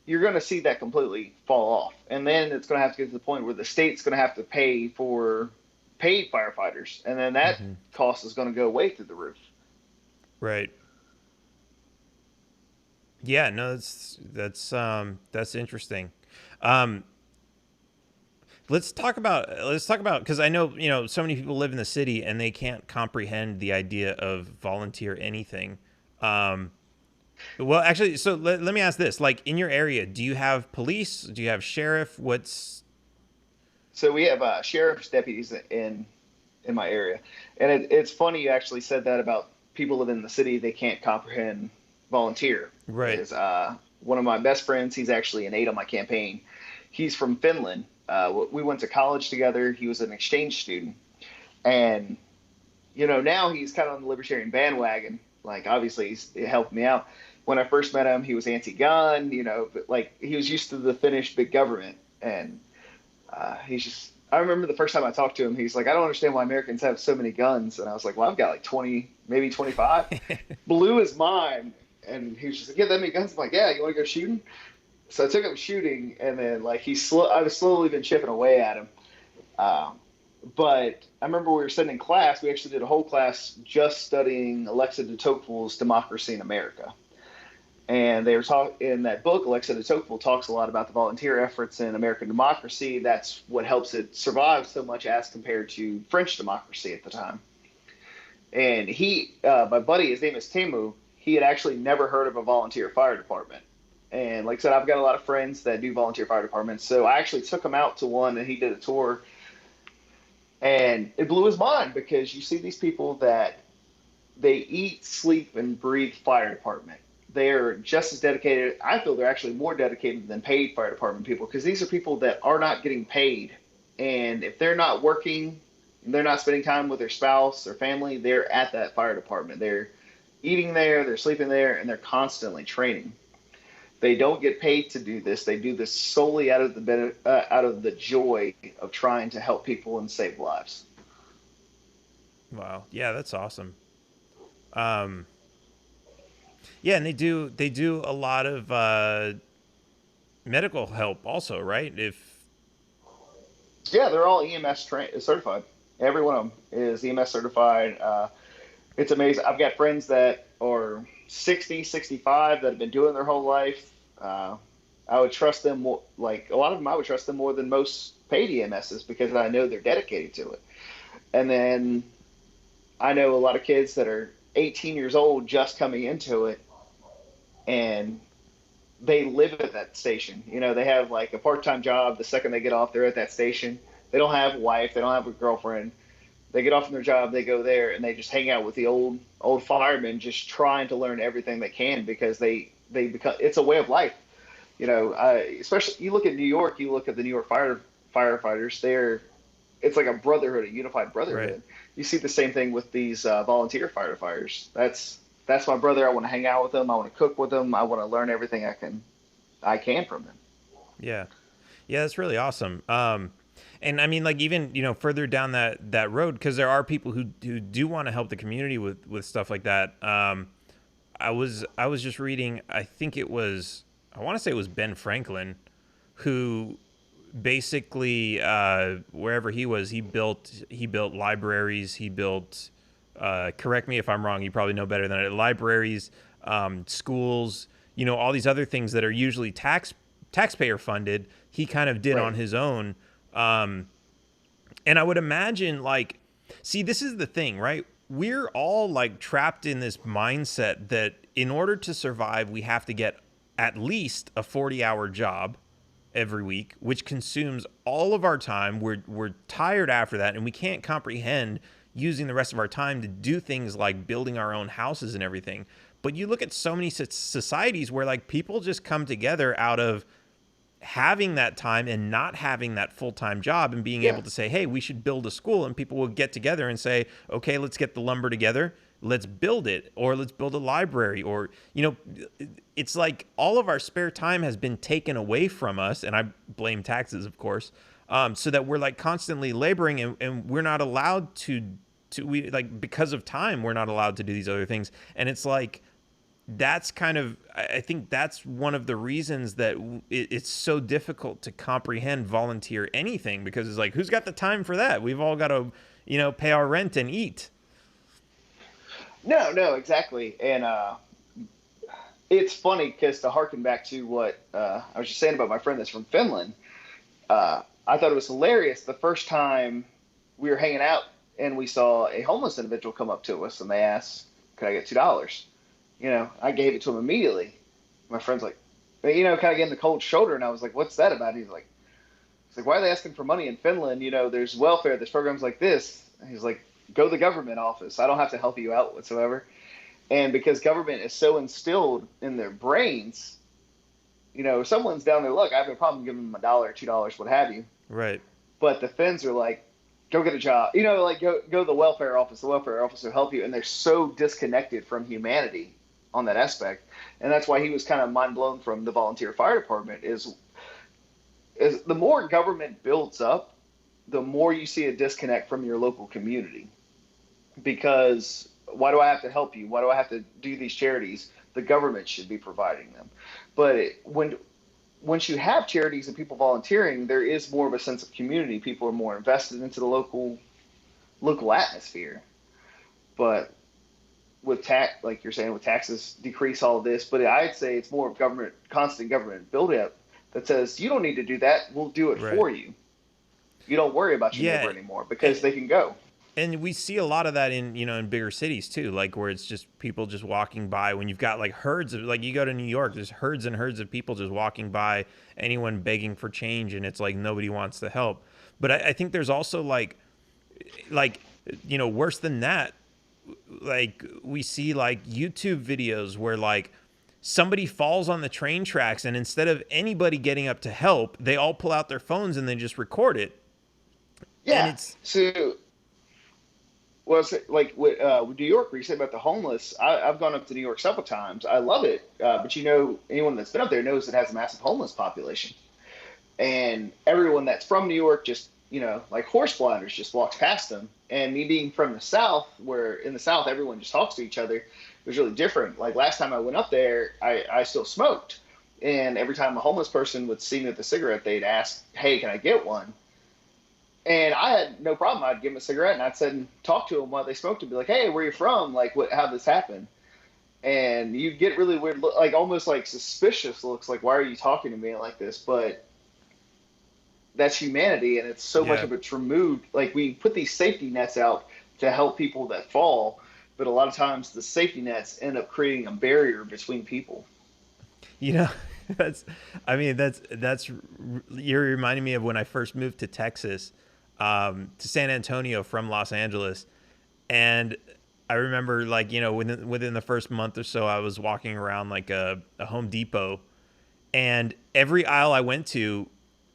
You're going to see that completely fall off. And then it's going to have to get to the point where the state's going to have to pay for paid firefighters. And then that cost is going to go way through the roof. Right. Yeah, no, that's interesting. Let's talk about because I know so many people live in the city and they can't comprehend the idea of volunteer anything. Well, actually, so let me ask this: like in your area, do you have police? Do you have sheriff? So we have sheriff's deputies in my area, and it's funny you actually said that about people living in the city. They can't comprehend volunteer. Right. Because, one of my best friends, he's actually an aide on my campaign. He's from Finland. We went to college together. He was an exchange student, and now he's kind of on the libertarian bandwagon. Like obviously, it helped me out. When I first met him, he was anti-gun. But like he was used to the Finnish big government, and he's just. I remember the first time I talked to him, he's like, I don't understand why Americans have so many guns. And I was like, well, I've got like 20, maybe 25. Blue is mine. And he was just like, yeah, that many guns. I'm like, yeah, you want to go shooting? So I took him shooting, and then like I've slowly been chipping away at him. But I remember we were sitting in class. We actually did a whole class just studying Alexa de Tocqueville's Democracy in America. And they were talking in that book. Alexa de Tocqueville talks a lot about the volunteer efforts in American democracy. That's what helps it survive so much as compared to French democracy at the time. And my buddy, his name is Temu. He had actually never heard of a volunteer fire department. And like I said, I've got a lot of friends that do volunteer fire departments. So I actually took him out to one, and he did a tour. And it blew his mind because you see these people that they eat, sleep, and breathe fire department. They're just as dedicated. I feel they're actually more dedicated than paid fire department people because these are people that are not getting paid. And if they're not working, they're not spending time with their spouse or family, they're at that fire department. They're eating there, they're sleeping there, and they're constantly training. They don't get paid to do this. They do this solely out of the joy of trying to help people and save lives. Wow. Yeah, that's awesome. Yeah, and they do a lot of medical help also, right? Yeah, they're all EMS certified. Every one of them is EMS certified. It's amazing. I've got friends that are 60, 65 that have been doing their whole life. I would trust them more, like a lot of them, I would trust them more than most paid EMSs because I know they're dedicated to it. And then I know a lot of kids that are 18 years old just coming into it, and they live at that station. They have like a part-time job. The second they get off, they're at that station. They don't have a wife. They don't have a girlfriend. They get off from their job, they go there, and they just hang out with the old firemen, just trying to learn everything they can because they become. It's a way of life, especially you look at New York, you look at the New York firefighters. It's like a brotherhood, a unified brotherhood. Right. You see the same thing with these volunteer firefighters. That's my brother. I want to hang out with them. I want to cook with them. I want to learn everything I can from them. Yeah, that's really awesome. And I mean, like even further down that road, because there are people who do want to help the community with stuff like that. I was just reading. I want to say it was Ben Franklin, who basically wherever he was, he built libraries. He built. Correct me if I'm wrong. You probably know better than it. Libraries, schools. All these other things that are usually taxpayer funded. He kind of did on his own. And I would imagine see, this is the thing, right? We're all trapped in this mindset that in order to survive, we have to get at least a 40-hour job every week, which consumes all of our time. We're tired after that, and we can't comprehend, using the rest of our time to do things like building our own houses and everything. But you look at so many societies where like people just come together out of having that time and not having that full-time job and being able to say, hey, we should build a school, and people will get together and say, okay, let's get the lumber together. Let's build it, or let's build a library, or, you know, it's like all of our spare time has been taken away from us. And I blame taxes, of course, so that we're like constantly laboring, and we're not allowed we like, because of time, we're not allowed to do these other things. And it's like, that's kind of, I think that's one of the reasons that it's so difficult to comprehend volunteer anything, because it's like, who's got the time for that? We've all got to, you know, pay our rent and eat. No, exactly. And it's funny because, to harken back to what I was just saying about my friend that's from Finland, I thought it was hilarious the first time we were hanging out and we saw a homeless individual come up to us and they asked, could I get $2? You know, I gave it to him immediately. My friend's like, you know, kind of getting the cold shoulder. And I was like, what's that about? He's like, why are they asking for money in Finland? You know, there's welfare, there's programs like this. And he's like, go to the government office. I don't have to help you out whatsoever. And because government is so instilled in their brains, you know, if someone's down there, look, I have no problem giving them $1, $2, what have you. Right. But the Finns are like, go get a job. You know, like go to the welfare office. The welfare office will help you. And they're so disconnected from humanity on that aspect. And that's why he was kind of mind blown from the volunteer fire department is the more government builds up, the more you see a disconnect from your local community. Because why do I have to help you? Why do I have to do these charities? The government should be providing them. But once you have charities and people volunteering, there is more of a sense of community. People are more invested into the local atmosphere. But with like you're saying, with taxes decrease all of this, but I'd say it's more of constant government build-up that says, you don't need to do that. We'll do it for you. You don't worry about your neighbor anymore because they can go. And we see a lot of that in, you know, in bigger cities too, like where it's just people just walking by. When you've got like herds of, like you go to New York, there's herds and herds of people just walking by, anyone begging for change, and it's like nobody wants to help. But I think there's also like, you know, worse than that, like we see like YouTube videos where like somebody falls on the train tracks, and instead of anybody getting up to help, they all pull out their phones and they just record it. Yeah. And it's well, like with New York, where you said about the homeless, I've gone up to New York several times. I love it. But, you know, anyone that's been up there knows it has a massive homeless population. And everyone that's from New York just, you know, like horse blinders, just walks past them. And me being from the South, where in the South everyone just talks to each other, it was really different. Like last time I went up there, I still smoked. And every time a homeless person would see me with a cigarette, they'd ask, hey, can I get one? And I had no problem. I'd give them a cigarette and I'd sit and talk to them while they smoked and be like, hey, where are you from? Like, how'd this happen? And you get really weird, like almost like suspicious looks, like, why are you talking to me like this? But that's humanity, and it's so much of it's removed. Like, we put these safety nets out to help people that fall, but a lot of times the safety nets end up creating a barrier between people. You know, that's you're reminding me of when I first moved to Texas, to San Antonio from Los Angeles. And I remember, like, you know, within the first month or so, I was walking around like a Home Depot, and every aisle I went to,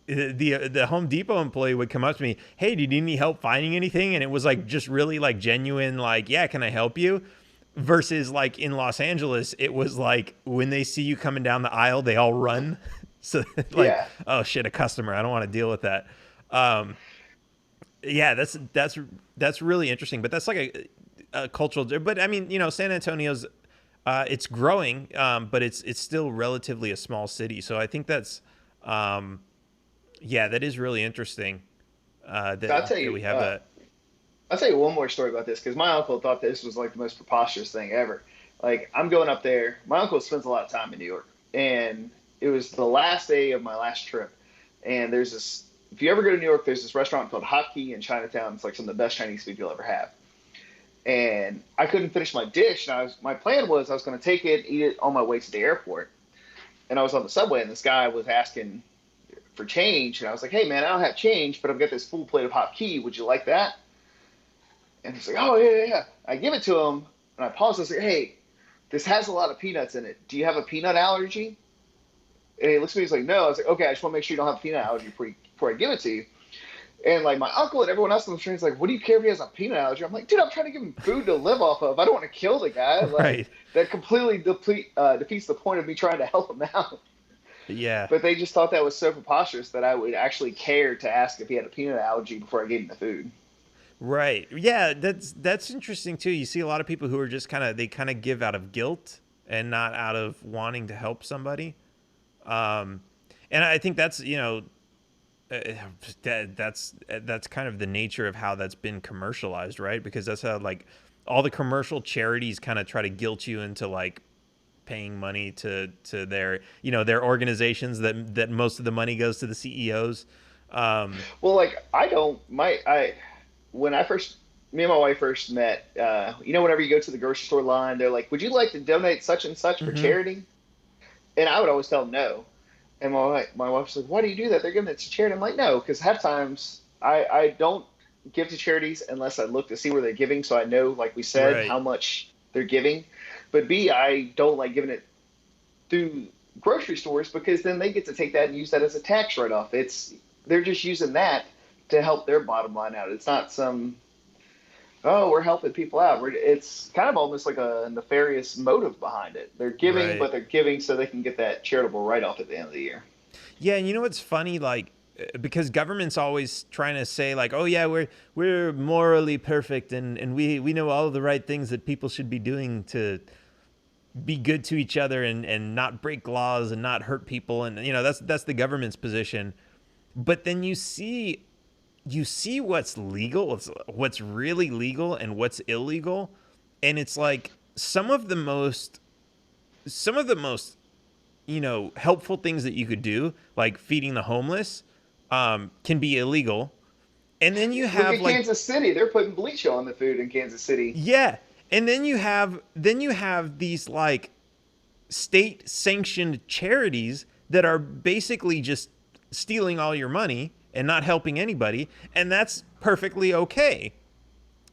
the Home Depot employee would come up to me, hey, do you need any help finding anything? And it was like just really like genuine, like, yeah, can I help you? Versus like in Los Angeles, it was like when they see you coming down the aisle, they all run. So like, oh shit, a customer, I don't want to deal with that. Yeah, that's really interesting, but that's like a cultural, but I mean, you know, San Antonio's, it's growing, but it's still relatively a small city. So I think that's, that is really interesting. That we have that. I'll tell you one more story about this, because my uncle thought this was like the most preposterous thing ever. Like, I'm going up there. My uncle spends a lot of time in New York, and it was the last day of my last trip. And there's this, if you ever go to New York, there's this restaurant called Hot Key in Chinatown. It's like some of the best Chinese food you'll ever have. And I couldn't finish my dish. And my plan was I was going to take it, eat it on my way to the airport. And I was on the subway, and this guy was asking for change. And I was like, hey, man, I don't have change, but I've got this full plate of Hot Key. Would you like that? And he's like, oh, yeah, yeah, yeah. I give it to him, and I pause and say, hey, this has a lot of peanuts in it. Do you have a peanut allergy? And he looks at me, he's like, no. I was like, okay, I just want to make sure you don't have a peanut allergy before I give it to you. And like my uncle and everyone else on the train is like, what do you care if he has a peanut allergy? I'm like, dude, I'm trying to give him food to live off of. I don't want to kill the guy. Like, Right. that completely defeats the point of me trying to help him out. Yeah. But they just thought that was so preposterous that I would actually care to ask if he had a peanut allergy before I gave him the food. Right. Yeah, that's interesting too. You see a lot of people who are just they kind of give out of guilt and not out of wanting to help somebody. And I think that's, that's kind of the nature of how that's been commercialized, right? Because that's how like all the commercial charities kind of try to guilt you into like paying money to their, their organizations that most of the money goes to the CEOs. Well, like when me and my wife first met, whenever you go to the grocery store line, they're like, would you like to donate such and such for charity? And I would always tell them no. And my wife's like, why do you do that? They're giving it to charity. I'm like, no, because half times I don't give to charities unless I look to see where they're giving, so I know, like we said, Right. how much they're giving. But B, I don't like giving it through grocery stores because then they get to take that and use that as a tax write-off. They're just using that to help their bottom line out. It's not we're helping people out. It's kind of almost like a nefarious motive behind it. They're giving, Right. but they're giving so they can get that charitable write-off at the end of the year. Yeah, and you know what's funny? Like, because government's always trying to say like, oh yeah, we're morally perfect and we know all of the right things that people should be doing to be good to each other and not break laws and not hurt people, and that's the government's position. But then you see what's legal, what's really legal and what's illegal, and it's like some of the most helpful things that you could do, like feeding the homeless, can be illegal. And then you have Look at Kansas City. They're putting bleach on the food in Kansas City. yeah, and then you have these like state sanctioned charities that are basically just stealing all your money and not helping anybody, and that's perfectly okay.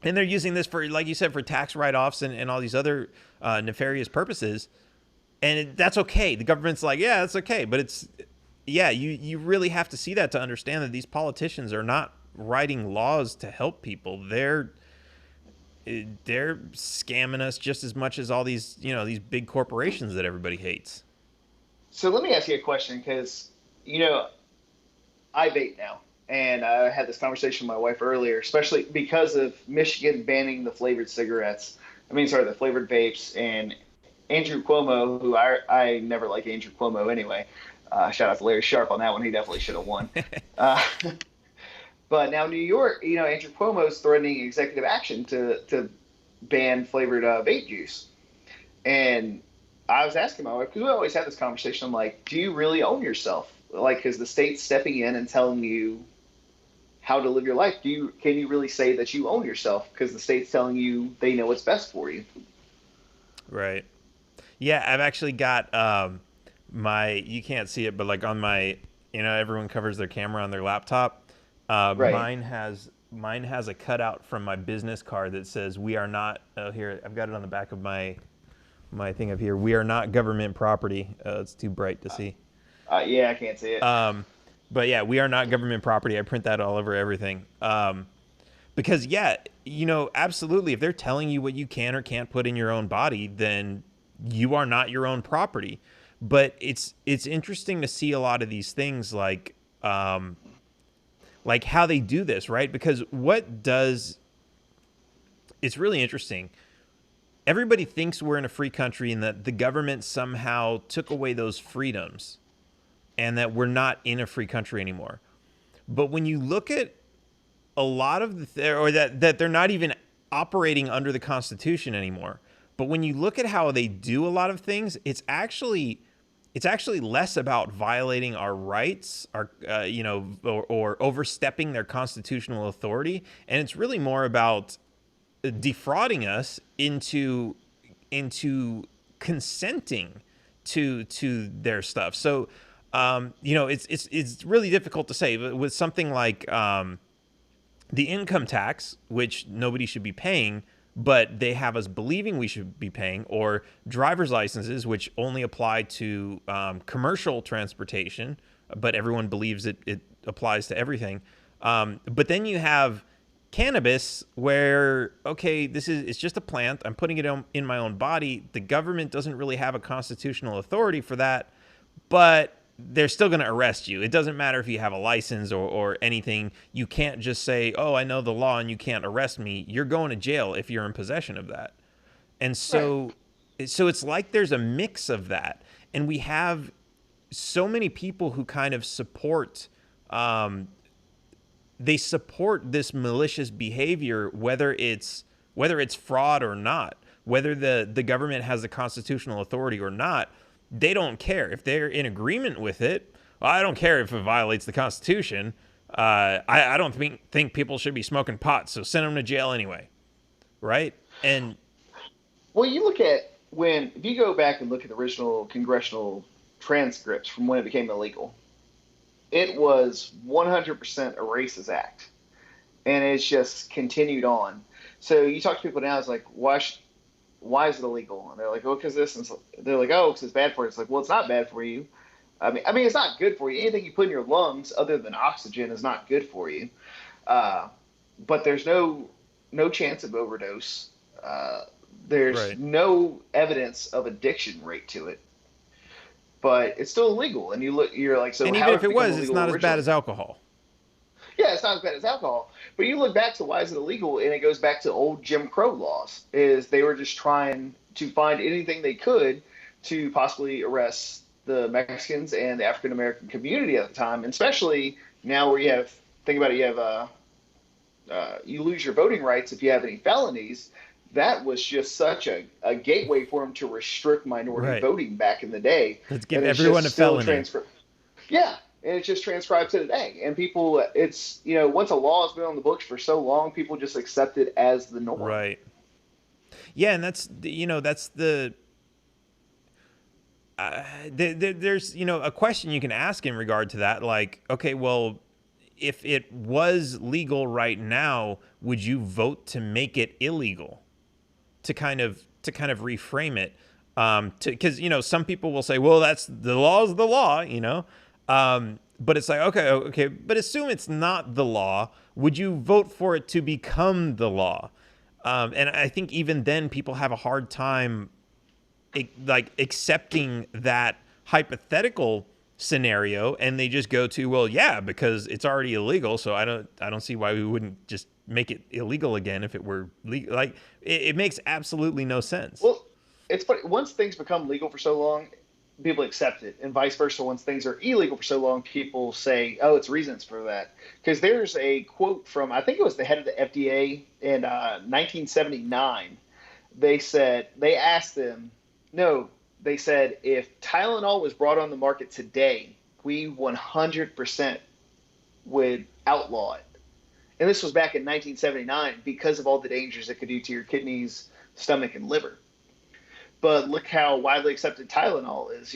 And they're using this for, like you said, for tax write-offs and all these other nefarious purposes. And that's okay. The government's like, yeah, that's okay. But you really have to see that to understand that these politicians are not writing laws to help people. They're scamming us just as much as all these, these big corporations that everybody hates. So let me ask you a question, because, I vape now. And I had this conversation with my wife earlier, especially because of Michigan banning the flavored cigarettes. The flavored vapes. And Andrew Cuomo, who I never like Andrew Cuomo anyway. Shout out to Larry Sharp on that one. He definitely should have won. But now New York, Andrew Cuomo is threatening executive action to ban flavored vape juice. And I was asking my wife, because we always have this conversation, I'm like, do you really own yourself? Like, because the state's stepping in and telling you how to live your life. Can you really say that you own yourself? Because the state's telling you they know what's best for you. Right. Yeah, I've actually got you can't see it, but like on my, everyone covers their camera on their laptop. Right. Mine has a cutout from my business card that says, "We are not." Here, I've got it on the back of my thing up here. "We are not government property." It's too bright to see. Yeah, I can't see it. But yeah, we are not government property. I print that all over everything. Because absolutely, if they're telling you what you can or can't put in your own body, then you are not your own property. But it's interesting to see a lot of these things like how they do this, right? Because it's really interesting. Everybody thinks we're in a free country and that the government somehow took away those freedoms and that we're not in a free country anymore. But when you look at a lot of that they're not even operating under the Constitution anymore. But when you look at how they do a lot of things, it's actually less about violating our rights, or overstepping their constitutional authority, and it's really more about defrauding us into consenting to their stuff. So, it's really difficult to say, but with something like the income tax, which nobody should be paying, but they have us believing we should be paying, or driver's licenses, which only apply to commercial transportation, but everyone believes it applies to everything. But then you have cannabis, where, okay, it's just a plant. I'm putting it in my own body. The government doesn't really have a constitutional authority for that, but they're still going to arrest you. It doesn't matter if you have a license or anything. You can't just say, oh, I know the law and you can't arrest me. You're going to jail if you're in possession of that. And so, so it's like there's a mix of that. And we have so many people who kind of support, they support this malicious behavior, whether it's fraud or not, whether the government has the constitutional authority or not. They don't care. If they're in agreement with it, well, I don't care if it violates the Constitution. I don't think people should be smoking pot, so send them to jail anyway, right? And well, you look at if you go back and look at the original congressional transcripts from when it became illegal, it was 100% a racist act, and it's just continued on. So you talk to people now, it's like, why is it illegal? And they're like, oh, because this. And so they're like, oh, because it's bad for you. It's like, well, it's not bad for you. I mean, it's not good for you. Anything you put in your lungs other than oxygen is not good for you. But there's no chance of overdose. There's no evidence of addiction rate to it. But it's still illegal. And you're like, so. And even if it was, it's not as bad as alcohol. Yeah, it's not as bad as alcohol. But you look back to why is it illegal, and it goes back to old Jim Crow laws. Is they were just trying to find anything they could to possibly arrest the Mexicans and the African American community at the time, and especially now where think about it, you lose your voting rights if you have any felonies. That was just such a gateway for them to restrict minority voting back in the day. Let's give everyone a felony. Yeah. And it's just transcribed to today. And people, it's, once a law has been on the books for so long, people just accept it as the norm. Right. Yeah, and that's the, there's, a question you can ask in regard to that. Like, okay, well, if it was legal right now, would you vote to make it illegal? To kind of reframe it. Because, some people will say, well, that's the law's the law, but it's like, okay, but assume it's not the law. Would you vote for it to become the law? And I think even then people have a hard time accepting that hypothetical scenario, and they just go to, well, yeah, because it's already illegal, so I don't see why we wouldn't just make it illegal again if it were legal. Like, it makes absolutely no sense. Well, it's funny. Once things become legal for so long, people accept it, and vice versa. Once things are illegal for so long, people say, oh, it's reasons for that. Because there's a quote from, I think it was the head of the FDA in 1979. They said, if Tylenol was brought on the market today, we 100% would outlaw it. And this was back in 1979 because of all the dangers it could do to your kidneys, stomach, and liver. But look how widely accepted Tylenol is.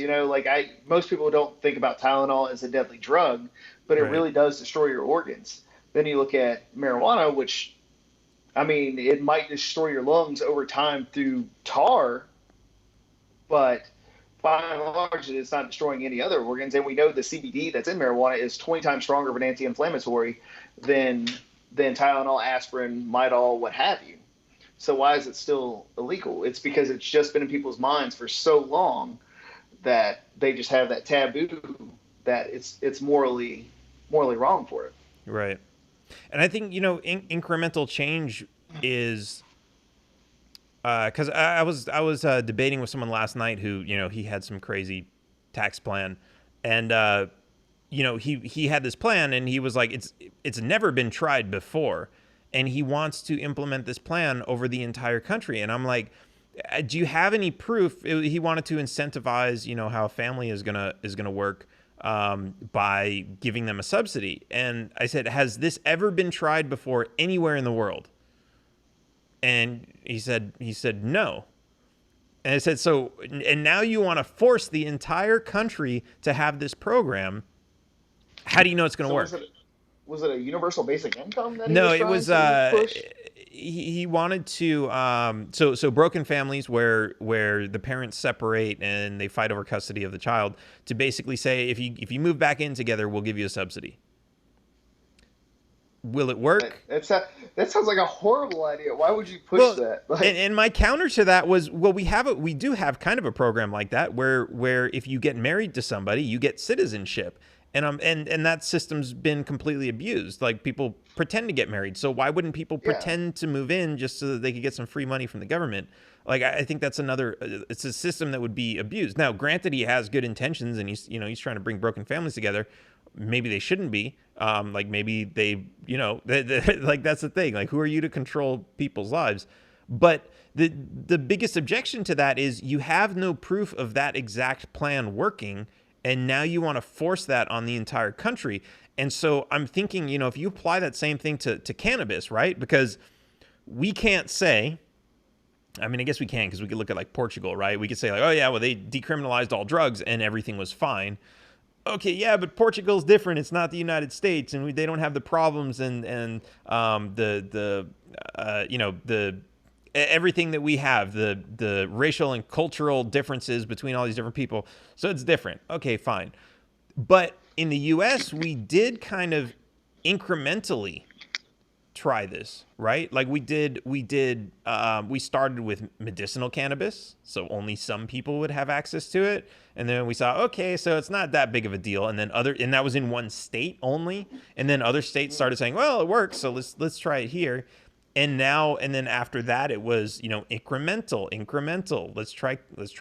Most people don't think about Tylenol as a deadly drug, but it really does destroy your organs. Then you look at marijuana, which, it might destroy your lungs over time through tar, but by and large, it's not destroying any other organs. And we know the CBD that's in marijuana is 20 times stronger of an anti-inflammatory than Tylenol, aspirin, Midol, what have you. So why is it still illegal? It's because it's just been in people's minds for so long that they just have that taboo that it's morally wrong for it. Right. And I think, incremental change is, because I was debating with someone last night who, he had some crazy tax plan, and he had this plan, and he was like, it's never been tried before. And he wants to implement this plan over the entire country. And I'm like, do you have any proof? He wanted to incentivize, how a family is gonna work by giving them a subsidy. And I said, has this ever been tried before anywhere in the world? And he said no. And I said, so, and now you want to force the entire country to have this program. How do you know it's going to work? was it a universal basic income that he No, was it trying was to push? he wanted to so broken families where the parents separate and they fight over custody of the child, to basically say if you move back in together, we'll give you a subsidy. Will it work? That sounds like a horrible idea. Why would you push Well, that? Like, and my counter to that was, well, we do have kind of a program like that where if you get married to somebody, you get citizenship. And that system's been completely abused. Like, people pretend to get married. So why wouldn't people pretend to move in just so that they could get some free money from the government? Like, I think that's it's a system that would be abused. Now, granted, he has good intentions and he's trying to bring broken families together. Maybe they shouldn't be. Like, maybe they, like, that's the thing. Like, who are you to control people's lives? But the biggest objection to that is you have no proof of that exact plan working, and now you want to force that on the entire country. And so I'm thinking, if you apply that same thing to cannabis, right? Because we can't say, I mean, I guess we can, because we could look at like Portugal, right? We could say like, oh yeah, well, they decriminalized all drugs and everything was fine. Okay, yeah, but Portugal's different. It's not the United States, and they don't have the problems and the everything that we have, the racial and cultural differences between all these different people. So it's different. Okay, fine. But in the U.S., we did kind of incrementally try this, right? Like we started with medicinal cannabis, so only some people would have access to it. And then we saw, okay, so it's not that big of a deal. And then and that was in one state only. And then other states started saying, well, it works, so let's try it here. And then after that, it was, incremental. Let's try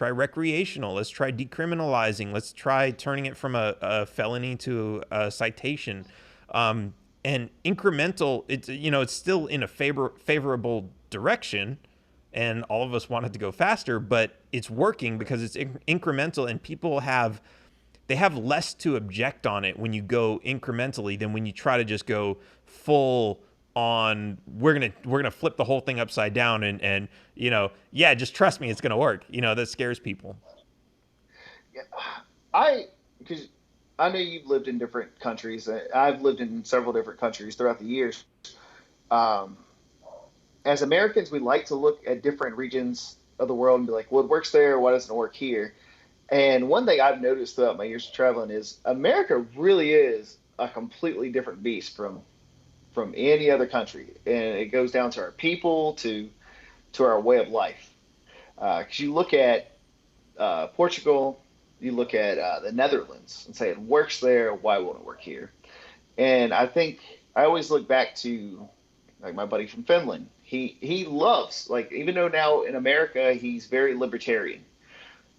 recreational. Let's try decriminalizing. Let's try turning it from a felony to a citation. And incremental, it's still in a favorable direction, and all of us wanted to go faster, but it's working because it's incremental, and people have less to object on it when you go incrementally than when you try to just go full on. We're gonna flip the whole thing upside down, and just trust me, it's gonna work. That scares people. Yeah, because I know you've lived in different countries. I've lived in several different countries throughout the years. As Americans, we like to look at different regions of the world and be like, well, it works there. Why doesn't it work here? And one thing I've noticed throughout my years of traveling is America really is a completely different beast from any other country. And it goes down to our people, to our way of life. Because you look at Portugal, you look at the Netherlands and say it works there, why won't it work here? And I think I always look back to like my buddy from Finland. He loves, like, even though now in America he's very libertarian,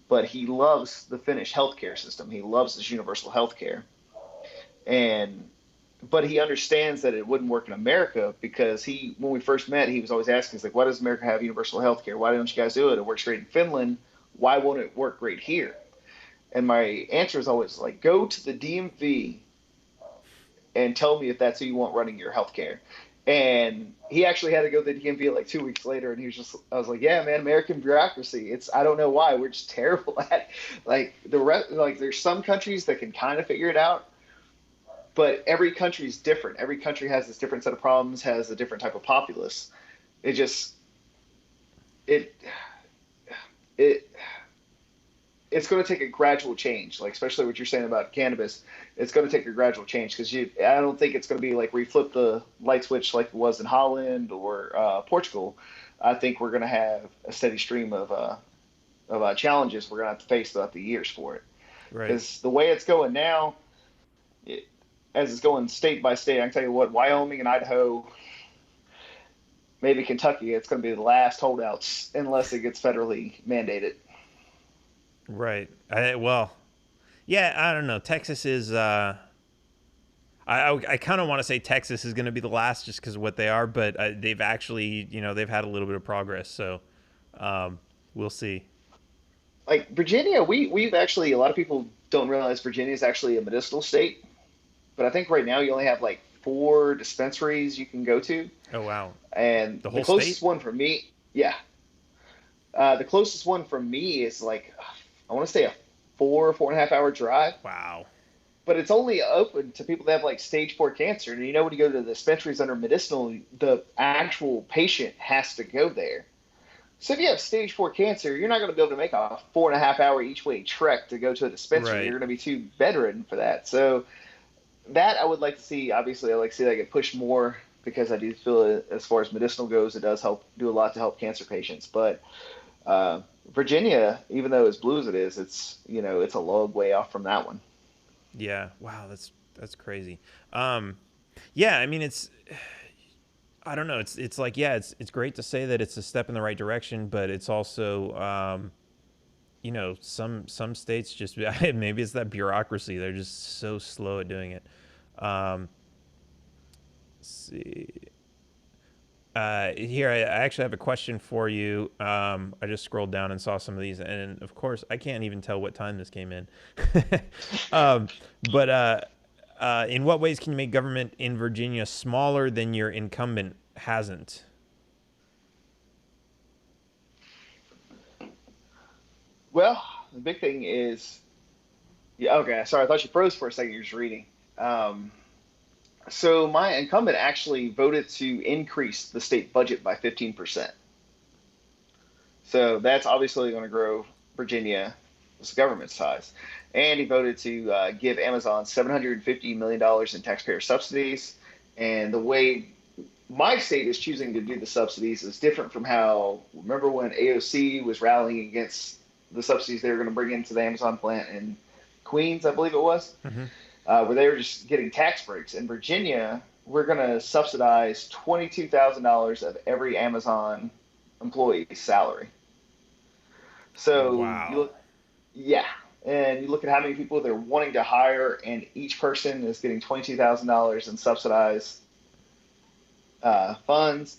but he loves the Finnish healthcare system. He loves this universal healthcare. But he understands that it wouldn't work in America because when we first met, he was always asking, he's like, why does America have universal healthcare? Why don't you guys do it? It works great in Finland. Why won't it work great here? And my answer is always like, go to the DMV and tell me if that's who you want running your healthcare. And he actually had to go to the DMV like 2 weeks later, and I was like, yeah, man, American bureaucracy. I don't know why. We're just terrible at like the rest. Like, there's some countries that can kind of figure it out, but every country is different. Every country has this different set of problems, has a different type of populace. It's going to take a gradual change, like especially what you're saying about cannabis. It's going to take a gradual change because I don't think it's going to be like where you flip the light switch like it was in Holland or Portugal. I think we're going to have a steady stream of challenges we're going to have to face throughout the years for it. Right. Because the way it's going now, as it's going state by state, I can tell you what, Wyoming and Idaho, maybe Kentucky, it's going to be the last holdouts unless it gets federally mandated. Right. I don't know. Texas is. I kind of want to say Texas is going to be the last just because of what they are, but they've actually, they've had a little bit of progress. So we'll see. Like Virginia, we've actually, a lot of people don't realize Virginia is actually a medicinal state, but I think right now you only have like 4 dispensaries you can go to. Oh wow! And the whole closest state? one for me, yeah. The closest one from me is like, I want to say a 4.5 hour drive. Wow. but it's only open to people that have like stage 4 cancer. And when you go to the dispensaries under medicinal, the actual patient has to go there. So if you have stage 4 cancer, you're not going to be able to make a 4.5 hour each way trek to go to a dispensary. Right. You're going to be too bedridden for that. So that I would like to see. Obviously, I like to see that get pushed more, because I do feel as far as medicinal goes, it does do a lot to help cancer patients. But Virginia, even though as blue as it is, it's a long way off from that one. Yeah. Wow. That's crazy. Yeah. I mean, I don't know. It's like, yeah, it's great to say that it's a step in the right direction, but it's also, some states just, maybe it's that bureaucracy. They're just so slow at doing it. Let's see. Here, I actually have a question for you. I just scrolled down and saw some of these, and of course, I can't even tell what time this came in. But in what ways can you make government in Virginia smaller than your incumbent hasn't? Well, the big thing is, yeah. Okay, sorry, I thought you froze for a second. You're just reading. So my incumbent actually voted to increase the state budget by 15%. So that's obviously going to grow Virginia's government size. And he voted to give Amazon $750 million in taxpayer subsidies. And the way my state is choosing to do the subsidies is different from how, remember when AOC was rallying against the subsidies they were going to bring into the Amazon plant in Queens, I believe it was? Mm-hmm. Where they were just getting tax breaks. In Virginia, we're going to subsidize $22,000 of every Amazon employee's salary. So, wow. And you look at how many people they're wanting to hire, and each person is getting $22,000 in subsidized funds.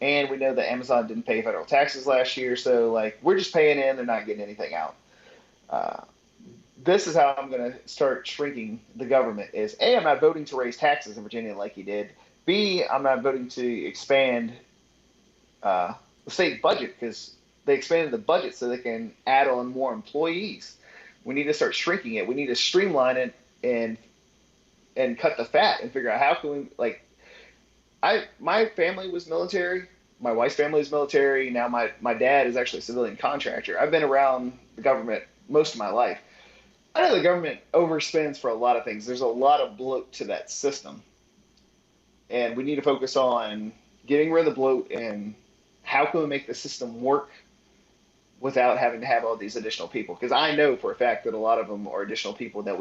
And we know that Amazon didn't pay federal taxes last year, so we're just paying in, they're not getting anything out. This is how I'm going to start shrinking the government is, A, I'm not voting to raise taxes in Virginia like he did. B, I'm not voting to expand the state budget, because they expanded the budget so they can add on more employees. We need to start shrinking it. We need to streamline it and cut the fat and figure out how can we, my family was military. My wife's family is military. Now my dad is actually a civilian contractor. I've been around the government most of my life. I know the government overspends for a lot of things. There's a lot of bloat to that system. And we need to focus on getting rid of the bloat and how can we make the system work without having to have all these additional people. Because I know for a fact that a lot of them are additional people that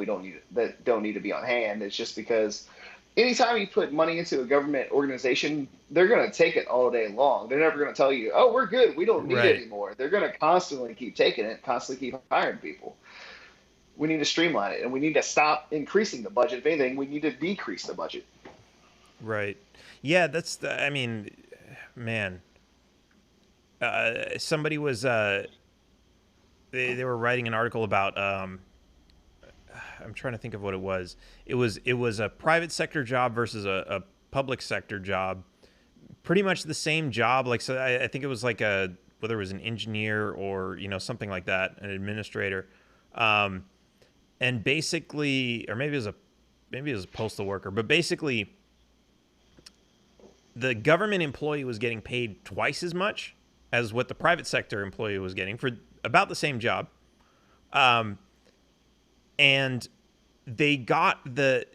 don't need to be on hand. It's just because anytime you put money into a government organization, they're going to take it all day long. They're never going to tell you, oh, we're good, we don't need it anymore. They're going to constantly keep taking it, constantly keep hiring people. We need to streamline it, and we need to stop increasing the budget. If anything, we need to decrease the budget. Right. Yeah, man. Somebody was, they were writing an article about, I'm trying to think of what it was. It was a private sector job versus a public sector job. Pretty much the same job. So I think it was whether it was an engineer or, something like that, an administrator. And basically, or maybe it was a postal worker, but basically the government employee was getting paid twice as much as what the private sector employee was getting for about the same job. And they got the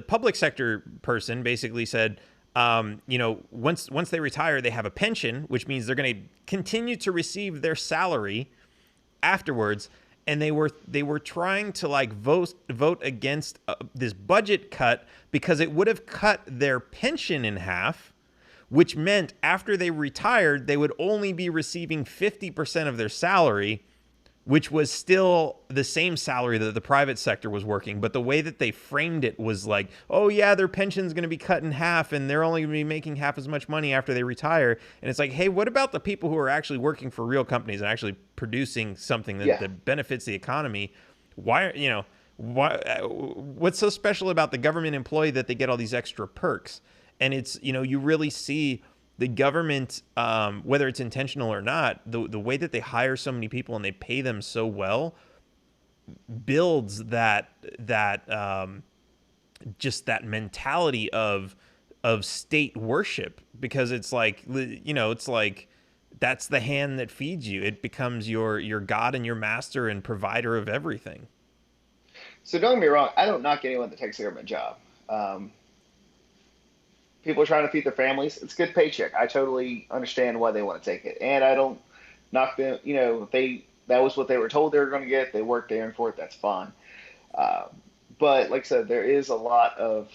public sector person basically said, once they retire, they have a pension, which means they're going to continue to receive their salary afterwards. And they were trying to vote against this budget cut because it would have cut their pension in half, which meant after they retired, they would only be receiving 50% of their salary, which was still the same salary that the private sector was working. But the way that they framed it was like, oh yeah, their pension's going to be cut in half and they're only going to be making half as much money after they retire. And it's like, hey, what about the people who are actually working for real companies and actually producing something that benefits the economy? What's so special about the government employee that they get all these extra perks? And it's, you really see the government, whether it's intentional or not, the way that they hire so many people and they pay them so well, builds that just that mentality of state worship, because it's like, it's like that's the hand that feeds you. It becomes your God and your master and provider of everything. So don't get me wrong, I don't knock anyone that takes a government job. People are trying to feed their families. It's a good paycheck. I totally understand why they want to take it, and I don't knock them. That was what they were told they were going to get. They worked there and for it. That's fine. But like I said, there's a lot of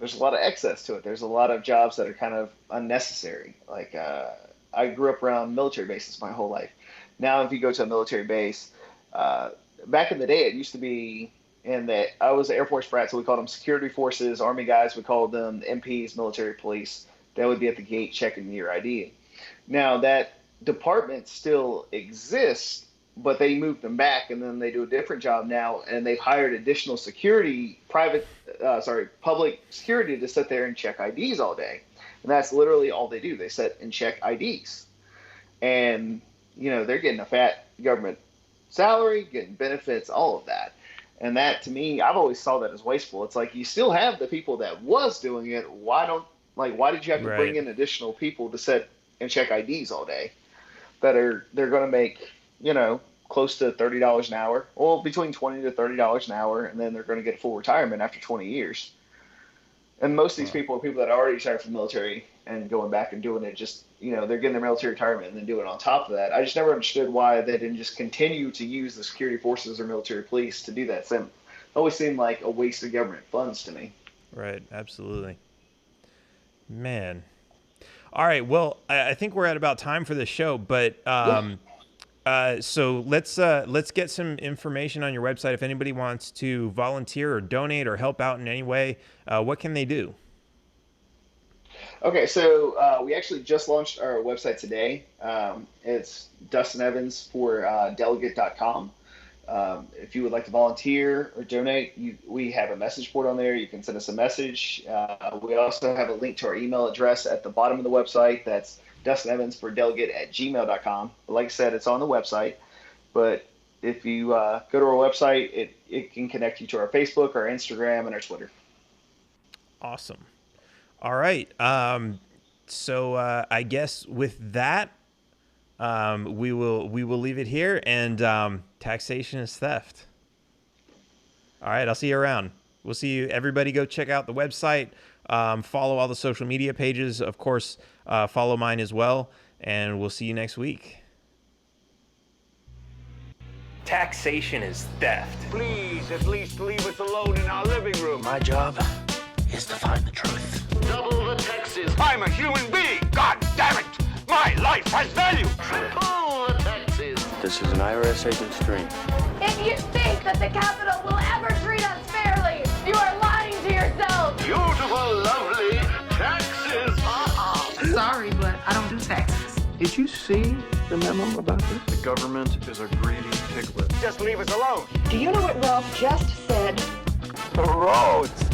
excess to it. There's a lot of jobs that are kind of unnecessary. Like I grew up around military bases my whole life. Now, if you go to a military base, back in the day, it used to be in that I was an Air Force brat, so we called them security forces. Army guys, we called them MPs, military police. They would be at the gate checking your ID. Now, that department still exists, but they moved them back, and then they do a different job now, and they've hired additional public security to sit there and check IDs all day. And that's literally all they do. They sit and check IDs. And, they're getting a fat government salary, getting benefits, all of that. And that, to me, I've always saw that as wasteful. It's like, you still have the people that was doing it. Why did you have to bring in additional people to sit and check IDs all day they're going to make, close to $30 an hour, well, between $20 to $30 an hour, and then they're going to get full retirement after 20 years. And most of these people are people that are already retired from the military and going back and doing it just, they're getting their military retirement and then doing it on top of that. I just never understood why they didn't just continue to use the security forces or military police to do that. It always seemed like a waste of government funds to me. Right. Absolutely. Man. All right. Well, I think we're at about time for this show, but so let's get some information on your website. If anybody wants to volunteer or donate or help out in any way, what can they do? Okay, so we actually just launched our website today. It's Dustin Evans for Delegate.com. If you would like to volunteer or donate, we have a message board on there. You can send us a message. We also have a link to our email address at the bottom of the website. That's Dustin Evans for Delegate@gmail.com. But like I said, it's on the website. But if you go to our website, it can connect you to our Facebook, our Instagram, and our Twitter. Awesome. All right. So I guess with that, we will leave it here. And taxation is theft. All right. I'll see you around. We'll see you. Everybody go check out the website. Follow all the social media pages. Of course, follow mine as well. And we'll see you next week. Taxation is theft. Please, at least leave us alone in our living room. My job is to find the truth. Double the taxes. I'm a human being. God damn it. My life has value. Triple the taxes. This is an IRS agent's dream. If you think that the Capitol will ever treat us fairly, you are lying to yourself. Beautiful, lovely taxes. Sorry, but I don't do taxes. Did you see the memo about this? The government is a greedy piglet. Just leave us alone. Do you know what Ralph just said? Roads.